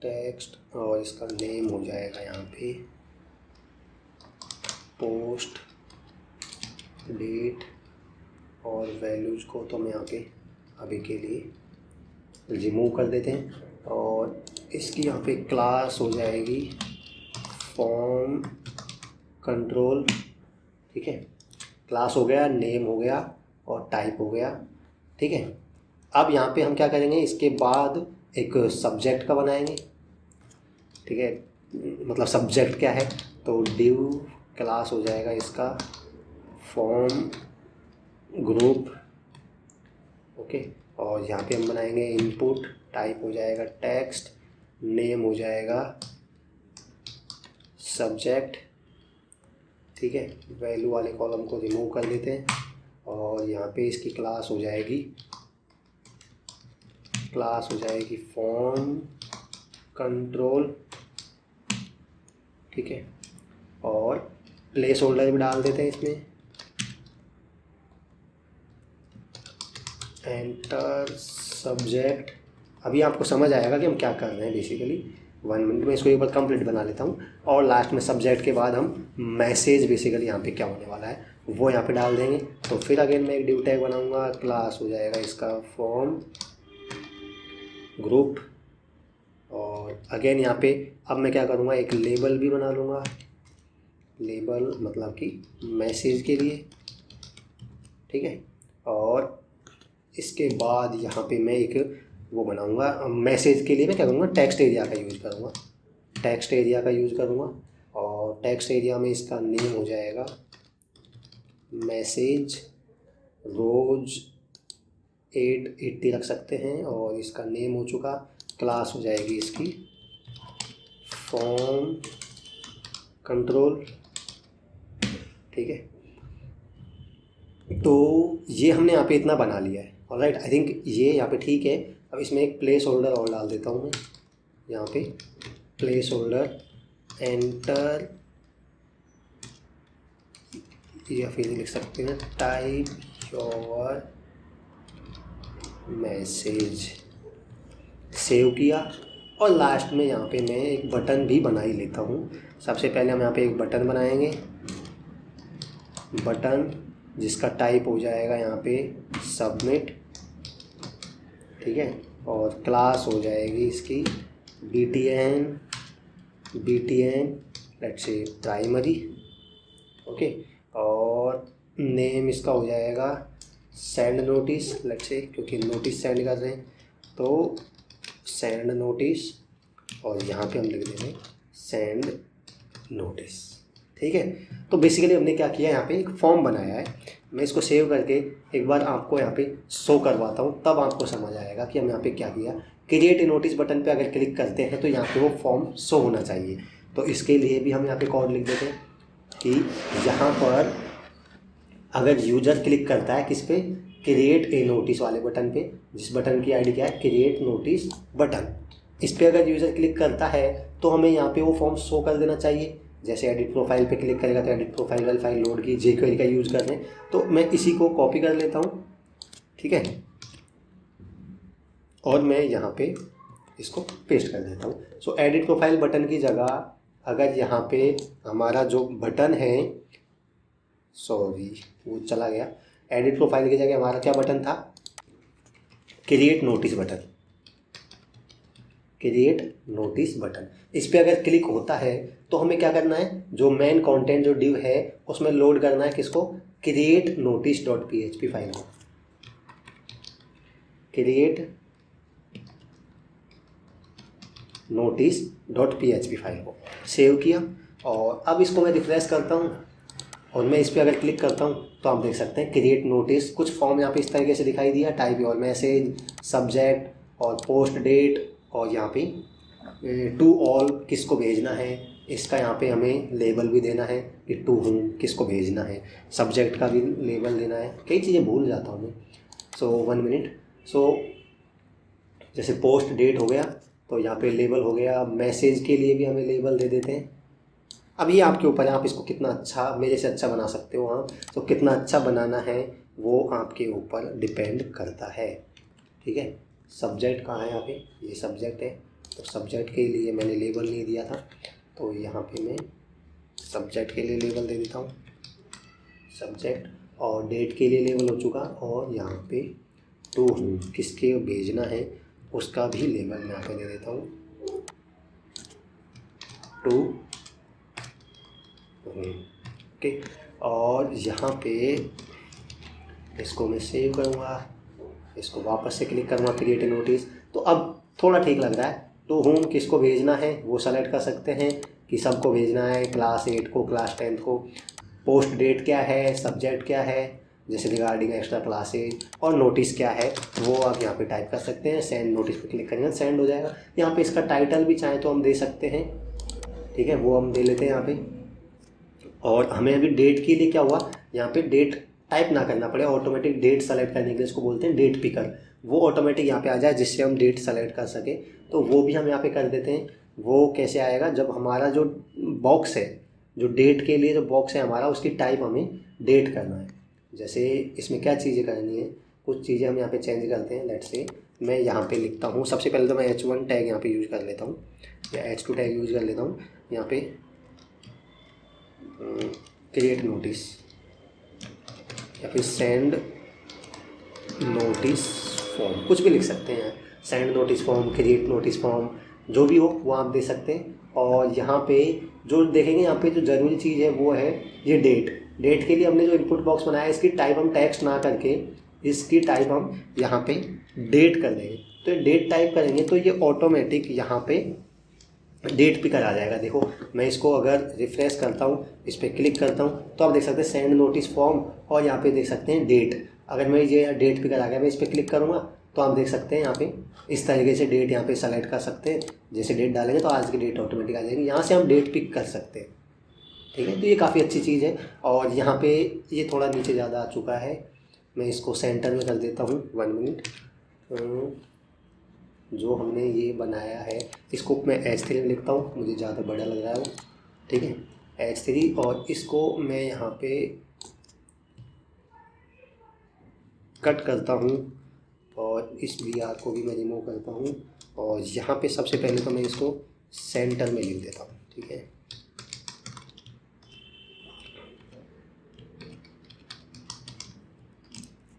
टेक्स्ट और इसका नेम हो जाएगा यहाँ पे पोस्ट डेट और वैल्यूज को तो हम यहाँ पे अभी के लिए रिमूव कर देते हैं। और इसकी यहाँ पे क्लास हो जाएगी फॉर्म कंट्रोल, ठीक है। क्लास हो गया, नेम हो गया और टाइप हो गया, ठीक है। अब यहाँ पे हम क्या करेंगे, इसके बाद एक सब्जेक्ट का बनाएंगे, ठीक है। मतलब सब्जेक्ट क्या है, तो डिव क्लास हो जाएगा इसका फॉर्म ग्रुप, ओके। और यहाँ पे हम बनाएंगे इनपुट टाइप हो जाएगा टेक्स्ट, नेम हो जाएगा सब्जेक्ट, ठीक है। वैल्यू वाले कॉलम को रिमूव कर देते हैं और यहाँ पे इसकी क्लास हो जाएगी फॉर्म कंट्रोल, ठीक है। और प्लेस होल्डर भी डाल देते हैं इसमें, एंटर सब्जेक्ट। अभी आपको समझ आएगा कि हम क्या कर रहे हैं बेसिकली। 1 मिनट में इसको एक बार कंप्लीट बना लेता हूँ और लास्ट में सब्जेक्ट के बाद हम मैसेज बेसिकली यहाँ पे क्या होने वाला है वो यहाँ पे डाल देंगे। तो फिर अगेन मैं एक डिव टैग बनाऊँगा, क्लास हो जाएगा इसका फॉर्म ग्रुप। और अगेन यहाँ पे अब मैं क्या करूँगा, एक लेबल भी बना लूँगा, लेबल मतलब कि मैसेज के लिए, ठीक है। और इसके बाद यहाँ पे मैं एक वो बनाऊँगा मैसेज के लिए, मैं क्या करूँगा टेक्स्ट एरिया का यूज़ करूँगा, और टेक्स्ट एरिया में इसका नेम हो जाएगा मैसेज रोज 880 रख सकते हैं। और इसका नेम हो चुका, क्लास हो जाएगी इसकी फॉर्म कंट्रोल, ठीक है। तो ये हमने यहाँ पे इतना बना लिया है, ऑलराइट। आई थिंक ये यहाँ पे ठीक है। अब इसमें एक प्लेस होल्डर और डाल देता हूँ मैं, यहाँ पे प्लेस होल्डर एंटर, या फिर लिख सकते हैं टाइप योर मैसेज, सेव किया। और लास्ट में यहाँ पे मैं एक बटन भी बना ही लेता हूँ। सबसे पहले हम यहाँ पे एक बटन बनाएंगे, बटन जिसका टाइप हो जाएगा यहाँ पे सबमिट, ठीक है। और क्लास हो जाएगी इसकी btn let's say primary, okay. और नेम इसका हो जाएगा सेंड नोटिस, लेट्स से क्योंकि नोटिस सेंड कर रहे हैं तो सेंड नोटिस, और यहाँ पे हम लिख देंगे सेंड नोटिस, ठीक है। तो बेसिकली हमने क्या किया, यहाँ पे एक फॉर्म बनाया है। मैं इसको सेव करके एक बार आपको यहाँ पे शो करवाता हूँ, तब आपको समझ आएगा कि हम यहाँ पे क्या किया। क्रिएट ए नोटिस बटन पे अगर क्लिक करते हैं तो यहाँ पे वो फॉर्म शो होना चाहिए। तो इसके लिए भी हम यहाँ पे कोड लिख देते हैं कि यहाँ पर अगर यूजर क्लिक करता है किस पे, क्रिएट ए नोटिस वाले बटन पे, जिस बटन की आईडी क्या है क्रिएट नोटिस बटन, इस पर अगर यूज़र क्लिक करता है तो हमें यहाँ पे वो फॉर्म शो कर देना चाहिए। जैसे एडिट प्रोफाइल पे क्लिक करेगा तो एडिट प्रोफाइल वाली फाइल लोड की, jQuery का यूज़ कर रहे हैं तो मैं इसी को कॉपी कर लेता हूँ, ठीक है। और मैं यहाँ पे इसको पेस्ट कर देता हूँ। सो एडिट प्रोफाइल बटन की जगह अगर यहाँ पे हमारा जो बटन है, सॉरी वो चला गया, एडिट प्रोफाइल की जगह हमारा क्या बटन था, create notice button, create notice button. इस पे अगर क्लिक होता है तो हमें क्या करना है, जो मेन कंटेंट जो डिव है उसमें लोड करना है किसको, create notice dot php file को, create notice dot php file को सेव किया। और अब इसको मैं रिफ्रेश करता हूँ और मैं इस पर अगर क्लिक करता हूँ तो आप देख सकते हैं क्रिएट नोटिस, कुछ फॉर्म यहाँ पे इस तरीके से दिखाई दिया, टाइप योर मैसेज, सब्जेक्ट और पोस्ट डेट, और यहाँ पे टू ऑल किसको भेजना है, इसका यहाँ पे हमें लेबल भी देना है कि टू होम किसको भेजना है, सब्जेक्ट का भी लेबल देना है, कई चीज़ें भूल जाता हूँ मैं। सो 1 मिनट। सो जैसे पोस्ट डेट हो गया तो यहाँ पे लेबल हो गया, मैसेज के लिए भी हमें लेबल दे देते हैं, अब ये आपके ऊपर है, आप इसको कितना अच्छा, मेरे से अच्छा बना सकते हो आप। तो कितना अच्छा बनाना है वो आपके ऊपर डिपेंड करता है, ठीक है। सब्जेक्ट कहाँ है यहाँ पे, ये सब्जेक्ट है। तो सब्जेक्ट के लिए मैंने लेबल नहीं दिया था, तो यहाँ पे मैं सब्जेक्ट के लिए लेबल दे देता हूँ, सब्जेक्ट। और डेट के लिए लेबल हो चुका, और यहाँ पे टू किसके भेजना है उसका भी लेबल मैं यहाँ पे दे देता हूँ, टू ओके। और यहाँ पे इसको मैं सेव करूँगा, इसको वापस से क्लिक करूँगा, क्रिएट नोटिस। तो अब थोड़ा ठीक लग रहा है। तो होम किसको भेजना है वो सेलेक्ट कर सकते हैं कि सबको भेजना है, क्लास 8 को, क्लास 10 को। पोस्ट डेट क्या है, सब्जेक्ट क्या है, जैसे रिगार्डिंग एक्स्ट्रा क्लासेज, और नोटिस क्या है वो आप यहाँ पे टाइप कर सकते हैं। सेंड नोटिस पे क्लिक करेंगे, सेंड हो जाएगा। यहाँ पे इसका टाइटल भी चाहें तो हम दे सकते हैं, ठीक है, वो हम दे लेते हैं यहाँ पे। और हमें अभी डेट के लिए क्या हुआ, यहाँ पे डेट टाइप ना करना पड़े, ऑटोमेटिक डेट सेलेक्ट करने के लिए इसको बोलते हैं डेट पिकर, वो ऑटोमेटिक यहाँ पे आ जाए जिससे हम डेट सेलेक्ट कर सके। तो वो भी हम यहाँ पे कर देते हैं। वो कैसे आएगा, जब हमारा जो बॉक्स है, जो डेट के लिए जो बॉक्स है हमारा, उसकी टाइप हमें डेट करना है। जैसे इसमें क्या चीज़ें करनी है, कुछ चीज़ें हम यहाँ पे चेंज करते हैं। लेट्स से मैं यहाँ पे लिखता हूँ, सबसे पहले तो मैं H1 टैग यहाँ पे यूज़ कर लेता हूँ, या H2 टैग यूज़ कर लेता हूँ। यहाँ पे क्रिएट नोटिस, या फिर सेंड नोटिस फॉर्म, कुछ भी लिख सकते हैं। Send notice form, create notice form, जो भी हो वो आप दे सकते हैं। और यहाँ पे जो देखेंगे, यहाँ पे जो ज़रूरी चीज़ है वो है ये डेट। डेट के लिए हमने जो इनपुट बॉक्स बनाया है, इसकी टाइप हम टेक्स्ट ना करके इसकी टाइप हम यहाँ पे डेट कर देंगे। तो ये डेट टाइप करेंगे तो ये ऑटोमेटिक यहाँ पे डेट पिकर आ जाएगा। देखो मैं इसको अगर रिफ्रेश करता हूँ, इस पर क्लिक करता हूँ, तो आप देख सकते हैं सेंड नोटिस फॉर्म, और यहाँ पे देख सकते हैं डेट। अगर मैं ये डेट पिकर आ गया, मैं इस पर क्लिक करूँगा तो आप देख सकते हैं यहाँ पे इस तरीके से डेट यहाँ पे सेलेक्ट कर सकते हैं। जैसे डेट डालेंगे तो आज की डेट ऑटोमेटिक आ जाएगी, यहाँ से हम डेट पिक कर सकते हैं, ठीक है। तो ये काफ़ी अच्छी चीज़ है। और यहाँ पे ये थोड़ा नीचे ज़्यादा आ चुका है, मैं इसको सेंटर में कर देता हूँ। 1 मिनट, जो हमने ये बनाया है इसको मैं H3 में लिखता हूँ, मुझे ज़्यादा बड़ा लग रहा है वो, ठीक है, H3। और इसको मैं यहाँ पे कट करता हूँ, और इस BR को भी मैं रिमूव करता हूँ। और यहाँ पे सबसे पहले तो मैं इसको सेंटर में लिख देता हूँ, ठीक है।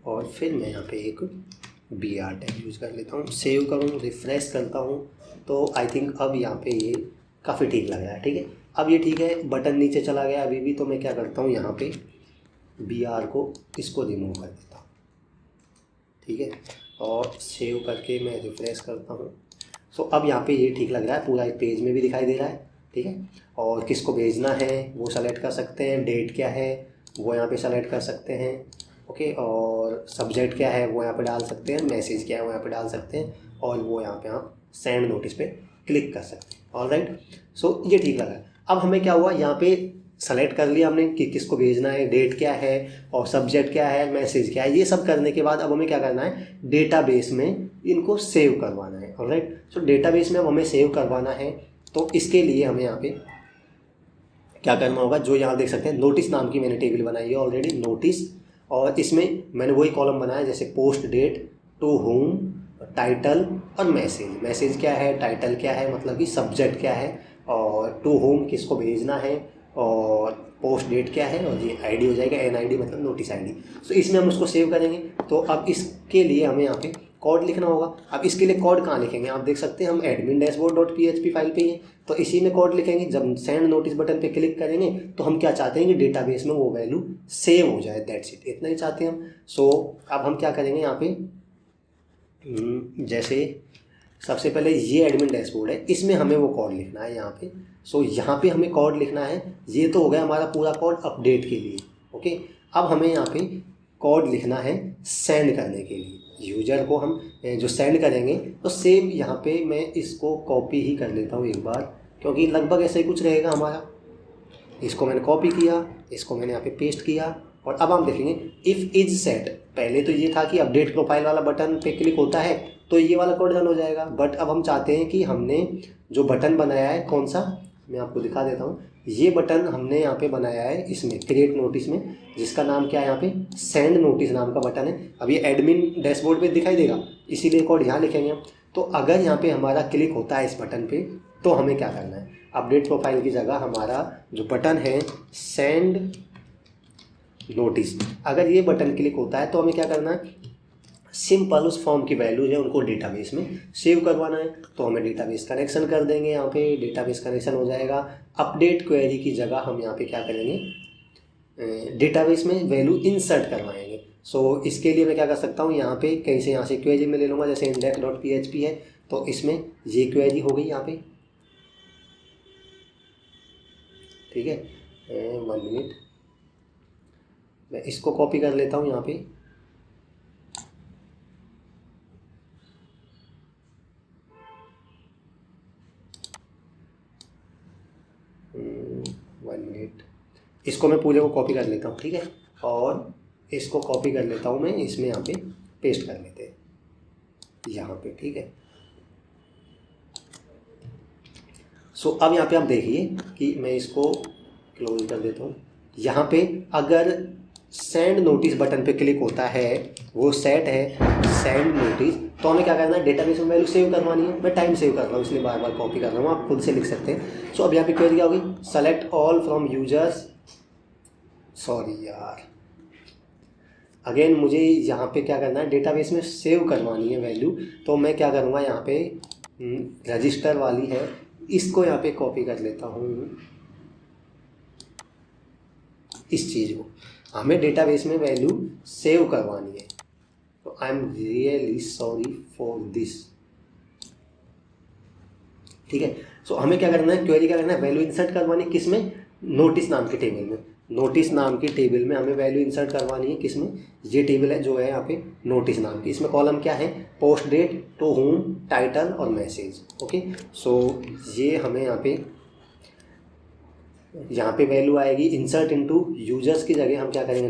और फिर मैं यहाँ पे एक BR टैग यूज़ कर लेता हूँ, सेव करूँ, रिफ़्रेश करता हूँ, तो आई थिंक अब यहाँ पे ये काफ़ी ठीक लग रहा है, ठीक है। अब ये ठीक है, बटन नीचे चला गया अभी भी, तो मैं क्या करता हूँ, यहाँ पे BR को इसको रिमूव कर देता हूँ, ठीक है। और सेव करके मैं रिफ़्रेश करता हूँ। सो अब यहाँ पे ये ठीक लग रहा है, पूरा एक पेज में भी दिखाई दे रहा है, ठीक है। और किसको भेजना है वो सेलेक्ट कर सकते हैं, डेट क्या है वो यहाँ पे सेलेक्ट कर सकते हैं, ओके। और सब्जेक्ट क्या है वो यहाँ पे डाल सकते हैं, मैसेज क्या है वो यहाँ पे डाल सकते हैं, और वो यहाँ पे आप सेंड नोटिस पे क्लिक कर सकते हैं। ऑलराइट, सो ये ठीक लगा। अब हमें क्या हुआ, यहाँ पे सेलेक्ट कर लिया हमने कि किसको भेजना है, डेट क्या है, और सब्जेक्ट क्या है, मैसेज क्या है। ये सब करने के बाद अब हमें क्या करना है, डेटाबेस में इनको सेव करवाना है। ऑलराइट, सो डेटाबेस में अब हमें सेव करवाना है, तो इसके लिए हमें यहाँ पे क्या करना होगा, जो यहाँ देख सकते हैं नोटिस नाम की मैंने टेबल बनाई है ऑलरेडी, नोटिस। और इसमें मैंने वही कॉलम बनाया जैसे post date, to whom, title और मैसेज। मैसेज क्या है, टाइटल क्या है, मतलब कि सब्जेक्ट क्या है, और टू होम किसको भेजना है, और पोस्ट डेट क्या है, और ये आईडी हो जाएगा NID, मतलब नोटिस आईडी। तो इसमें हम उसको सेव करेंगे। तो अब इसके लिए हमें यहाँ पे कोड लिखना होगा। अब इसके लिए कोड कहाँ लिखेंगे, आप देख सकते हैं हम admin-dashboard.php फाइल पे हैं, तो इसी में कोड लिखेंगे। जब सेंड नोटिस बटन पे क्लिक करेंगे तो हम क्या चाहते हैं कि डेटाबेस में वो वैल्यू सेव हो जाए, दैट्स इट, इतना ही चाहते हैं हम। सो अब हम क्या करेंगे यहाँ पे, जैसे सबसे पहले ये एडमिन डैशबोर्ड है, इसमें हमें वो कोड लिखना है यहाँ पे। सो यहाँ पे हमें कोड लिखना है। ये तो हो गया हमारा पूरा कोड अपडेट के लिए, ओके। अब हमें यहाँ पे कोड लिखना है सेंड करने के लिए। यूजर को हम जो सेंड करेंगे, तो सेम यहाँ पे मैं इसको कॉपी ही कर लेता हूँ एक बार, क्योंकि लगभग ऐसे ही कुछ रहेगा हमारा। इसको मैंने कॉपी किया, इसको मैंने यहाँ पे पेस्ट किया, और अब हम देखेंगे इफ़ इज सेट। पहले तो ये था कि अपडेट प्रोफाइल वाला बटन पे क्लिक होता है तो ये वाला कोड रन हो जाएगा, बट अब हम चाहते हैं कि हमने जो बटन बनाया है कौन सा, मैं आपको दिखा देता हूँ। ये बटन हमने यहाँ पे बनाया है इसमें क्रिएट नोटिस में, जिसका नाम क्या है यहाँ पे सेंड नोटिस नाम का बटन है। अब ये एडमिन डैशबोर्ड पे दिखाई देगा, इसीलिए कोड यहाँ लिखेंगे हम। तो अगर यहाँ पे हमारा क्लिक होता है इस बटन पे तो हमें क्या करना है, अपडेट प्रोफाइल की जगह हमारा जो बटन है सेंड नोटिस, अगर ये बटन क्लिक होता है तो हमें क्या करना है, सिंपल उस फॉर्म की वैल्यूज है उनको डेटाबेस में सेव करवाना है। तो हमें डेटाबेस कनेक्शन कर देंगे, यहाँ पे डेटाबेस कनेक्शन हो जाएगा। अपडेट क्वेरी की जगह हम यहाँ पे क्या करेंगे, डेटाबेस में वैल्यू इंसर्ट करवाएंगे। सो इसके लिए मैं क्या कर सकता हूँ, यहाँ पे कहीं से यहाँ से क्वेरी में ले लूँगा, जैसे index.php है तो इसमें ये क्वेरी हो गई यहाँ पे, ठीक है। 1 मिनट, मैं इसको कॉपी कर लेता हूँ यहाँ पे। इसको मैं पूरे को कॉपी कर लेता हूँ, ठीक है, और इसको कॉपी कर लेता हूँ मैं इसमें, यहाँ पे पेस्ट कर लेते हैं यहाँ पे, ठीक है। सो अब यहाँ पे आप देखिए कि मैं इसको क्लोज कर देता हूँ। यहाँ पे अगर सेंड नोटिस बटन पे क्लिक होता है, वो सेट है सेंड नोटिस, तो हमें क्या करना है, डेटाबेस में वैल्यू सेव करवानी है। मैं टाइम सेव कर रहा हूँ इसलिए बार बार कॉपी कर रहा हूँ, आप खुद से लिख सकते हैं। सो अब यहाँ पे क्वेरी क्या होगी, select all from users, sorry यार, अगेन मुझे यहाँ पे क्या करना है, डेटाबेस में सेव करवानी है वैल्यू। तो मैं क्या करूँगा, यहाँ पे रजिस्टर वाली है, इसको यहाँ पे कॉपी कर लेता हूँ, इस चीज़ को हमें डेटाबेस में वैल्यू सेव करवानी है। तो I am really sorry for this, ठीक है। सो हमें क्या करना है, क्वेरी क्या करना है, वैल्यू इंसर्ट करवानी है, किसमें, नोटिस नाम के टेबल में। नोटिस नाम की टेबल में हमें वैल्यू इंसर्ट करवानी है, किसमें, ये टेबल है जो है यहाँ पे नोटिस नाम की। इसमें कॉलम क्या है, post date, to whom, title और मैसेज, ओके। सो ये हमें यहाँ पे वैल्यू आएगी इंसर्ट इनटू यूजर्स की जगह हम क्या करेंगे,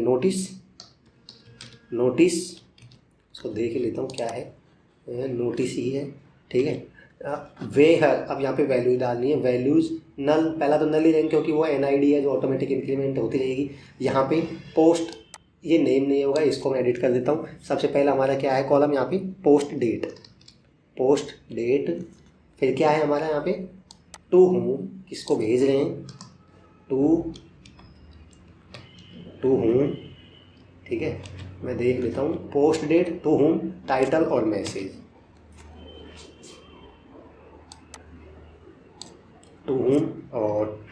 नोटिस, इसको देख लेता हूँ क्या है, नोटिस ही है, ठीक है। वेयर, अब यहाँ पे वैल्यू डालनी है, वैल्यूज नल, पहला तो नल ही रहेंगे क्योंकि वो NID है जो ऑटोमेटिक इंक्रीमेंट होती रहेगी। यहाँ पे पोस्ट, ये नेम नहीं होगा, इसको मैं एडिट कर देता हूँ। सबसे पहला हमारा क्या है कॉलम, यहाँ पे पोस्ट डेट, फिर क्या है हमारा यहाँ पे, टू होम, किसको भेज रहे हैं, टू होम, ठीक है। मैं देख लेता हूँ, post date, to whom, title और मैसेज, टू होम और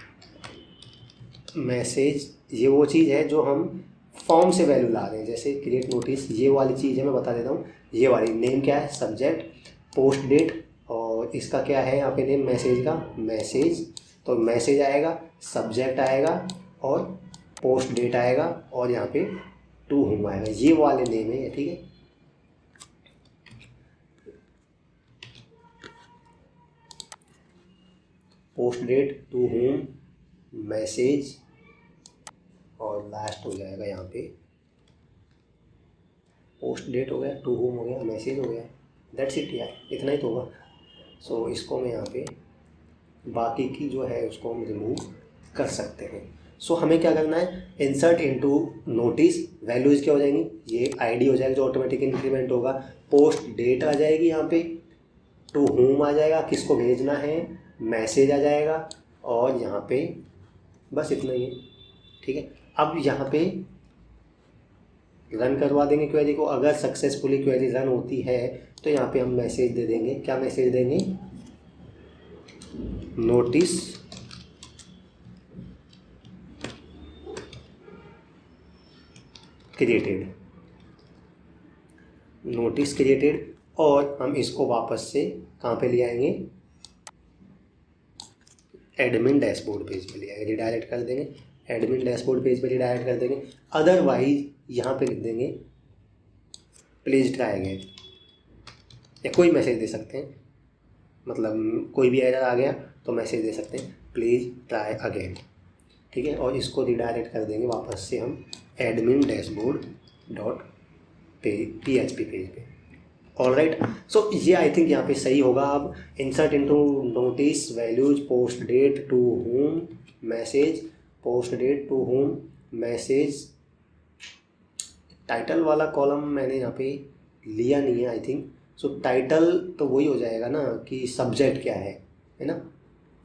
मैसेज। ये वो चीज़ है जो हम फॉर्म से वैल्यू ला रहे हैं, जैसे क्रिएट नोटिस, ये वाली चीज़ है, मैं बता देता हूँ। ये वाली नेम क्या है, सब्जेक्ट, पोस्ट डेट, और इसका क्या है यहाँ पे नेम, मैसेज का मैसेज। तो मैसेज आएगा, सब्जेक्ट आएगा और पोस्ट डेट आएगा और यहाँ पे टू होम आएगा, ये वाले नेम है, ठीक है। Post date, to whom, message और लास्ट हो जाएगा यहाँ पे पोस्ट डेट हो गया, टू होम हो गया, मैसेज हो गया, दैट्स इट यार, इतना ही तो होगा। सो इसको मैं यहाँ पे बाकी की जो है उसको हम रिमूव कर सकते हैं। सो हमें क्या करना है, इंसर्ट इनटू नोटिस, वैल्यूज़ क्या हो जाएंगी, ये ID हो जाएगा जो ऑटोमेटिक इंक्रीमेंट होगा, पोस्ट डेट आ जाएगी यहाँ पे, टू होम आ जाएगा किसको भेजना है, मैसेज आ जाएगा और यहाँ पे बस इतना ही है, ठीक है। अब यहाँ पे रन करवा देंगे क्वेरी को। अगर सक्सेसफुली क्वेरी रन होती है तो यहाँ पे हम मैसेज दे देंगे, क्या मैसेज देंगे, नोटिस क्रिएटेड, और हम इसको वापस से कहाँ पे ले आएंगे, एडमिन डैशबोर्ड पेज पे ले आएंगे, रिडायरेक्ट कर देंगे, एडमिन डैशबोर्ड पेज पे रिडायरेक्ट कर देंगे। अदरवाइज यहाँ पे लिख देंगे प्लीज़ ट्राई अगेन, या कोई मैसेज दे सकते हैं, मतलब कोई भी एरर आ गया तो मैसेज दे सकते हैं प्लीज़ ट्राई अगेन, ठीक है। और इसको रिडायरेक्ट कर देंगे वापस से हम एडमिन डैशबोर्ड .php पेज पे। ऑलराइट। सो ये आई थिंक यहाँ पे सही होगा। अब insert into notice values post date to whom message, post date to whom message. Title वाला कॉलम मैंने यहाँ पे लिया नहीं है आई थिंक। सो टाइटल तो वही हो जाएगा ना कि सब्जेक्ट क्या है ना,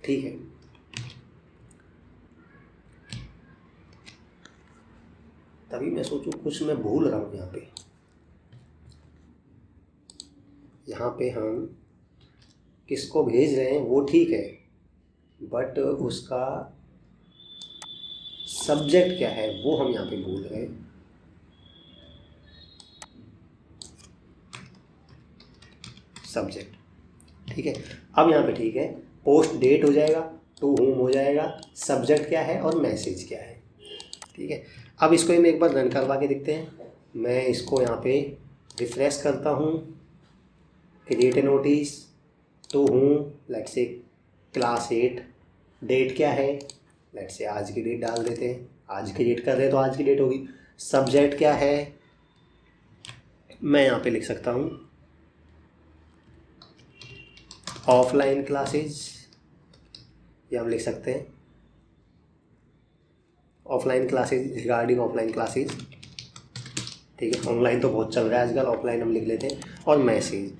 ठीक है। तभी मैं सोचूं कुछ मैं भूल रहा हूँ यहाँ पे हम किसको भेज रहे हैं वो ठीक है, बट उसका सब्जेक्ट क्या है वो हम यहाँ पे भूल रहे हैं। सब्जेक्ट ठीक है। अब यहाँ पे ठीक है, पोस्ट डेट हो जाएगा, टू होम हो जाएगा, सब्जेक्ट क्या है और मैसेज क्या है, ठीक है। अब इसको हम एक बार रन करवा के देखते हैं। मैं इसको यहाँ पे रिफ्रेश करता हूँ, create a notice to whom, let's say class 8, date क्या है, लेट्स से आज की डेट डाल देते हैं, आज की डेट कर रहे हैं तो आज की डेट होगी। सब्जेक्ट क्या है, मैं यहाँ पे लिख सकता हूँ ऑफलाइन क्लासेज, ये हम लिख सकते हैं offline classes, regarding offline classes, ठीक है। ऑनलाइन तो बहुत चल रहा है आजकल, ऑफलाइन हम लिख लेते हैं। और message,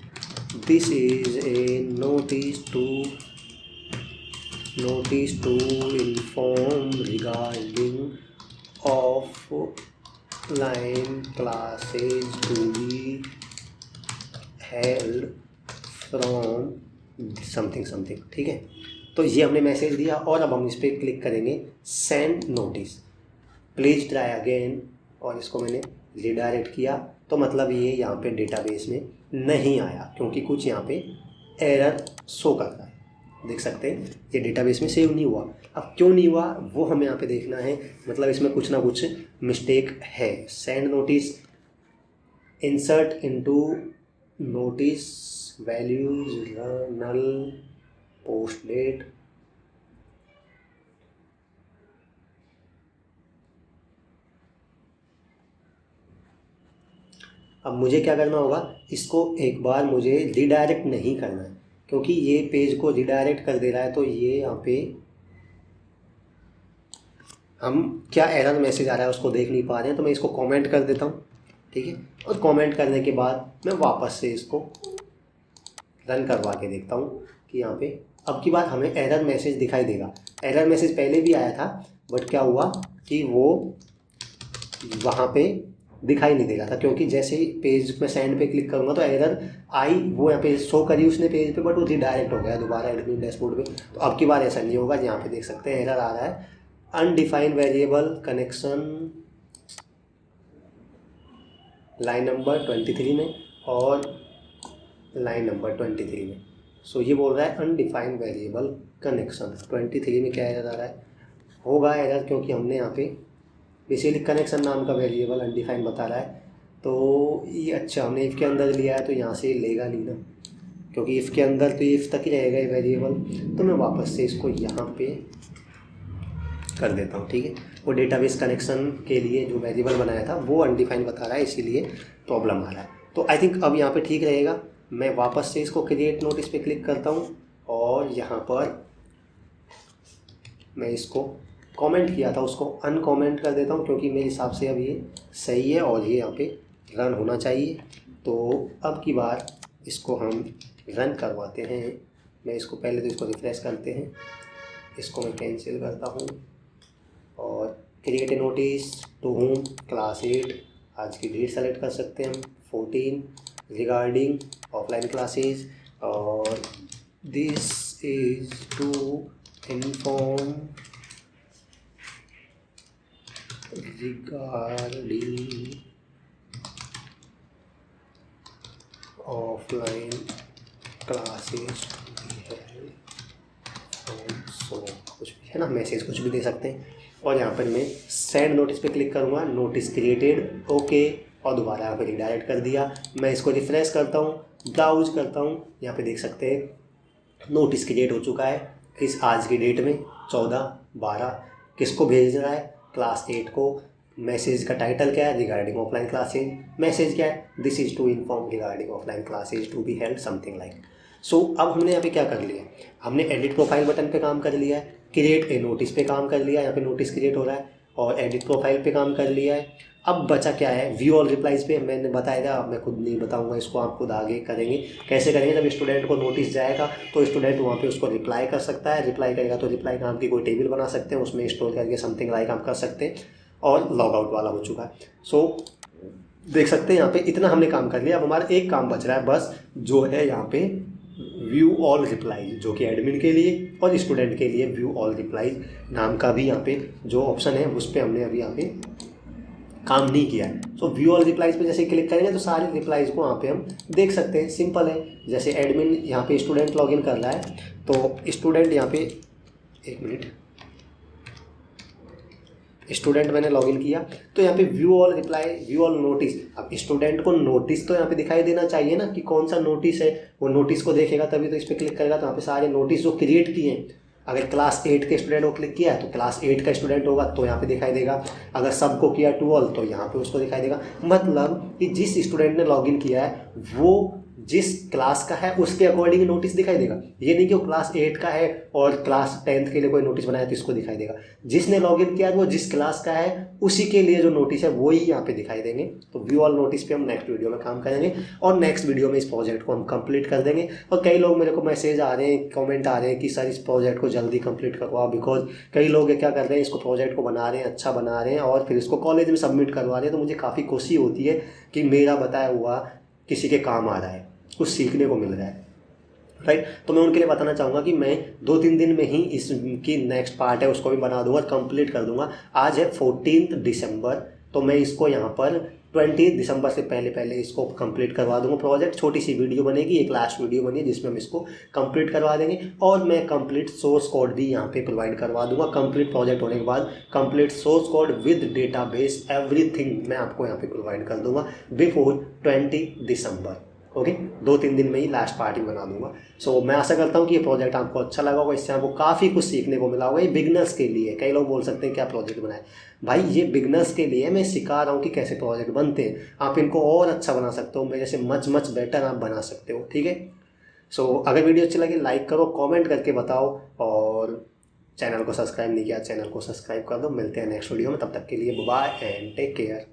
this is a notice to inform regarding offline classes to be held from something, ठीक है। तो ये हमने मैसेज दिया और अब हम इस पर क्लिक करेंगे send notice, please try again, और इसको मैंने रिडायरेक्ट किया तो मतलब ये यहाँ पे डेटाबेस में नहीं आया क्योंकि कुछ यहाँ पे एरर शो कर रहा है, देख सकते हैं ये डेटाबेस में सेव नहीं हुआ। अब क्यों नहीं हुआ वो हमें यहाँ पे देखना है, मतलब इसमें कुछ ना कुछ मिस्टेक है। Send notice, insert into notice values null, post date, अब मुझे क्या करना होगा, इसको एक बार मुझे रिडायरेक्ट नहीं करना है क्योंकि ये पेज को रिडायरेक्ट कर दे रहा है। तो ये यहाँ पे हम क्या एरर मैसेज आ रहा है उसको देख नहीं पा रहे हैं, तो मैं इसको कमेंट कर देता हूँ, ठीक है। और कमेंट करने के बाद मैं वापस से इसको रन करवा के देखता हूँ कि यहाँ पे अब की बार हमें एरर मैसेज दिखाई देगा। एरर मैसेज पहले भी आया था बट क्या हुआ कि वो वहाँ पे दिखाई नहीं दे रहा था क्योंकि जैसे ही पेज में सेंड पे क्लिक करूँगा तो एरर आई, वो यहाँ पे शो करी उसने पेज पे, बट वो रिडायरेक्ट हो गया दोबारा एडमिन डैशबोर्ड पे। तो अब की बार ऐसा नहीं होगा। यहाँ पे देख सकते हैं एरर आ रहा है, undefined variable connection line number 23 में और लाइन नंबर 23 में। सो ये बोल रहा है अनडिफाइंड वेरिएबल कनेक्शन 23 में। क्या एरर आ रहा है, होगा एरर क्योंकि हमने यहाँ पे बेसिकली कनेक्शन नाम का वेरिएबल अनडिफाइंड बता रहा है। तो ये अच्छा हमने इफ़ के अंदर लिया है तो यहाँ से लेगा नहीं ना, क्योंकि इफ़ के अंदर तो इफ़ तक ही रहेगा ये वेरिएबल। तो मैं वापस से इसको यहाँ पे कर देता हूँ, ठीक है। वो डेटाबेस कनेक्शन के लिए जो वेरिएबल बनाया था वो अनडिफाइंड बता रहा है, इसीलिए प्रॉब्लम आ रहा है। तो आई थिंक अब यहाँ पे ठीक रहेगा। मैं वापस से इसको क्रिएट नोटिस पे क्लिक करता हूँ और यहाँ पर मैं इसको कमेंट किया था उसको अनकमेंट कर देता हूँ क्योंकि मेरे हिसाब से अब ये सही है और ये यहाँ पे रन होना चाहिए। तो अब की बार इसको हम रन करवाते हैं। मैं इसको पहले तो इसको रिफ्रेश करते हैं, इसको मैं कैंसिल करता हूँ और create a notice to whom class 8, आज की डेट सेलेक्ट कर सकते हैं हम 14, रिगार्डिंग ऑफलाइन क्लासेस, और this is to inform regarding offline classes कुछ भी है ना, मैसेज कुछ भी दे सकते हैं। और यहाँ पर मैं सेंड नोटिस पे क्लिक करूँगा, नोटिस क्रिएटेड, ओके, और दोबारा यहाँ पे रिडायरेक्ट कर दिया। मैं इसको रिफ्रेश करता हूँ, ब्राउज करता हूँ, यहाँ पे देख सकते हैं नोटिस क्रिएट हो चुका है। किस आज की डेट में 14/12, किसको भेज रहा है, क्लास 8 को। मैसेज का टाइटल क्या है, रिगार्डिंग ऑफलाइन क्लासेज। मैसेज क्या है, this is to inform regarding offline classes to be held, something like. So अब हमने यहाँ पे क्या कर लिया, हमने एडिट प्रोफाइल बटन पे काम कर लिया है, क्रिएट ए नोटिस पे काम कर लिया, यहाँ पे नोटिस क्रिएट हो रहा है, और एडिट प्रोफाइल पे काम कर लिया है। अब बचा क्या है, व्यू ऑल रिप्लाइज पे। मैंने बताया था, अब मैं खुद नहीं बताऊंगा इसको, आप खुद आगे करेंगे। कैसे करेंगे, जब स्टूडेंट को नोटिस जाएगा तो स्टूडेंट वहाँ पे उसको रिप्लाई कर सकता है, रिप्लाई करेगा तो रिप्लाई नाम की कोई टेबल बना सकते हैं, उसमें स्टोर करके समथिंग लाइक आप कर सकते हैं, और लॉग आउट वाला हो चुका है। सो देख सकते हैं यहाँ पे इतना हमने काम कर लिया। अब हमारा एक काम बच रहा है बस, जो है यहाँ पे व्यू ऑल रिप्लाईज, जो कि एडमिन के लिए और स्टूडेंट के लिए व्यू ऑल रिप्लाईज नाम का भी यहाँ पे जो ऑप्शन है उस पर हमने अभी यहाँ पे काम नहीं किया है। सो व्यू ऑल रिप्लाईज पे जैसे क्लिक करेंगे तो सारे रिप्लाईज को यहाँ पे हम देख सकते हैं। सिंपल है, जैसे एडमिन यहाँ पे स्टूडेंट लॉगिन कर रहा है, तो स्टूडेंट यहाँ पे, एक मिनट, स्टूडेंट मैंने लॉगिन किया तो यहाँ पे view all reply, view all notice. अब स्टूडेंट को नोटिस तो यहाँ पे दिखाई देना चाहिए ना कि कौन सा नोटिस है, वो नोटिस को देखेगा तभी तो इस पर क्लिक करेगा। तो यहाँ पे सारे नोटिस जो क्रिएट किए हैं, अगर क्लास 8 के स्टूडेंट को क्लिक किया है तो क्लास 8 का स्टूडेंट होगा तो यहाँ पे दिखाई देगा, अगर सबको किया टू ऑल तो यहाँ पे उसको दिखाई देगा। मतलब कि जिस स्टूडेंट ने लॉगिन किया है वो जिस क्लास का है उसके अकॉर्डिंग नोटिस दिखाई देगा। ये नहीं कि वो क्लास 8 का है और क्लास 10th के लिए कोई नोटिस बनाया तो इसको दिखाई देगा। जिसने लॉगिन किया है वो जिस क्लास का है उसी के लिए जो नोटिस है वो ही यहाँ पे दिखाई देंगे। तो व्यू ऑल नोटिस पे हम नेक्स्ट वीडियो में काम करेंगे और नेक्स्ट वीडियो में इस प्रोजेक्ट को हम कंप्लीट कर देंगे। और कई लोग मेरे को मैसेज आ रहे हैं, कमेंट आ रहे हैं कि सर इस प्रोजेक्ट को जल्दी कंप्लीट करवाओ, बिकॉज कई लोग क्या कर रहे हैं, इसको प्रोजेक्ट को बना रहे हैं, अच्छा बना रहे हैं और फिर इसको कॉलेज में सबमिट करवा रहे हैं। तो मुझे काफ़ी खुशी होती है कि मेरा बताया हुआ किसी के काम आ रहा है, कुछ सीखने को मिल रहा है, राइट। तो मैं उनके लिए बताना चाहूँगा कि मैं 2-3 दिन में ही इसकी नेक्स्ट पार्ट है उसको भी बना दूंगा, कंप्लीट कर दूंगा। आज है 14 दिसंबर, तो मैं इसको यहाँ पर 20 दिसंबर से पहले पहले इसको कंप्लीट करवा दूंगा प्रोजेक्ट। छोटी सी वीडियो बनेगी, एक लास्ट वीडियो बनी है जिसमें हम इसको कंप्लीट करवा देंगे और मैं कंप्लीट सोर्स कोड भी यहाँ पे प्रोवाइड करवा दूंगा। कंप्लीट प्रोजेक्ट होने के बाद complete source code with database everything मैं आपको यहाँ पे प्रोवाइड कर दूंगा बिफोर 20 दिसंबर। ओके, 2-3 दिन में ही लास्ट पार्टी बना दूंगा। सो मैं आशा करता हूँ कि ये प्रोजेक्ट आपको अच्छा लगा होगा, इससे आपको काफ़ी कुछ सीखने को मिला होगा। ये बिगनर्स के लिए, कई लोग बोल सकते हैं क्या प्रोजेक्ट बनाए, भाई ये बिगनर्स के लिए मैं सिखा रहा हूँ कि कैसे प्रोजेक्ट बनते हैं। आप इनको और अच्छा बना सकते हो, मेरे से मच बेटर आप बना सकते हो, ठीक है। सो अगर वीडियो अच्छी लगे लाइक करो, कॉमेंट करके बताओ, और चैनल को सब्सक्राइब नहीं किया चैनल को सब्सक्राइब कर दो। मिलते हैं नेक्स्ट वीडियो में, तब तक के लिए बाय एंड टेक केयर।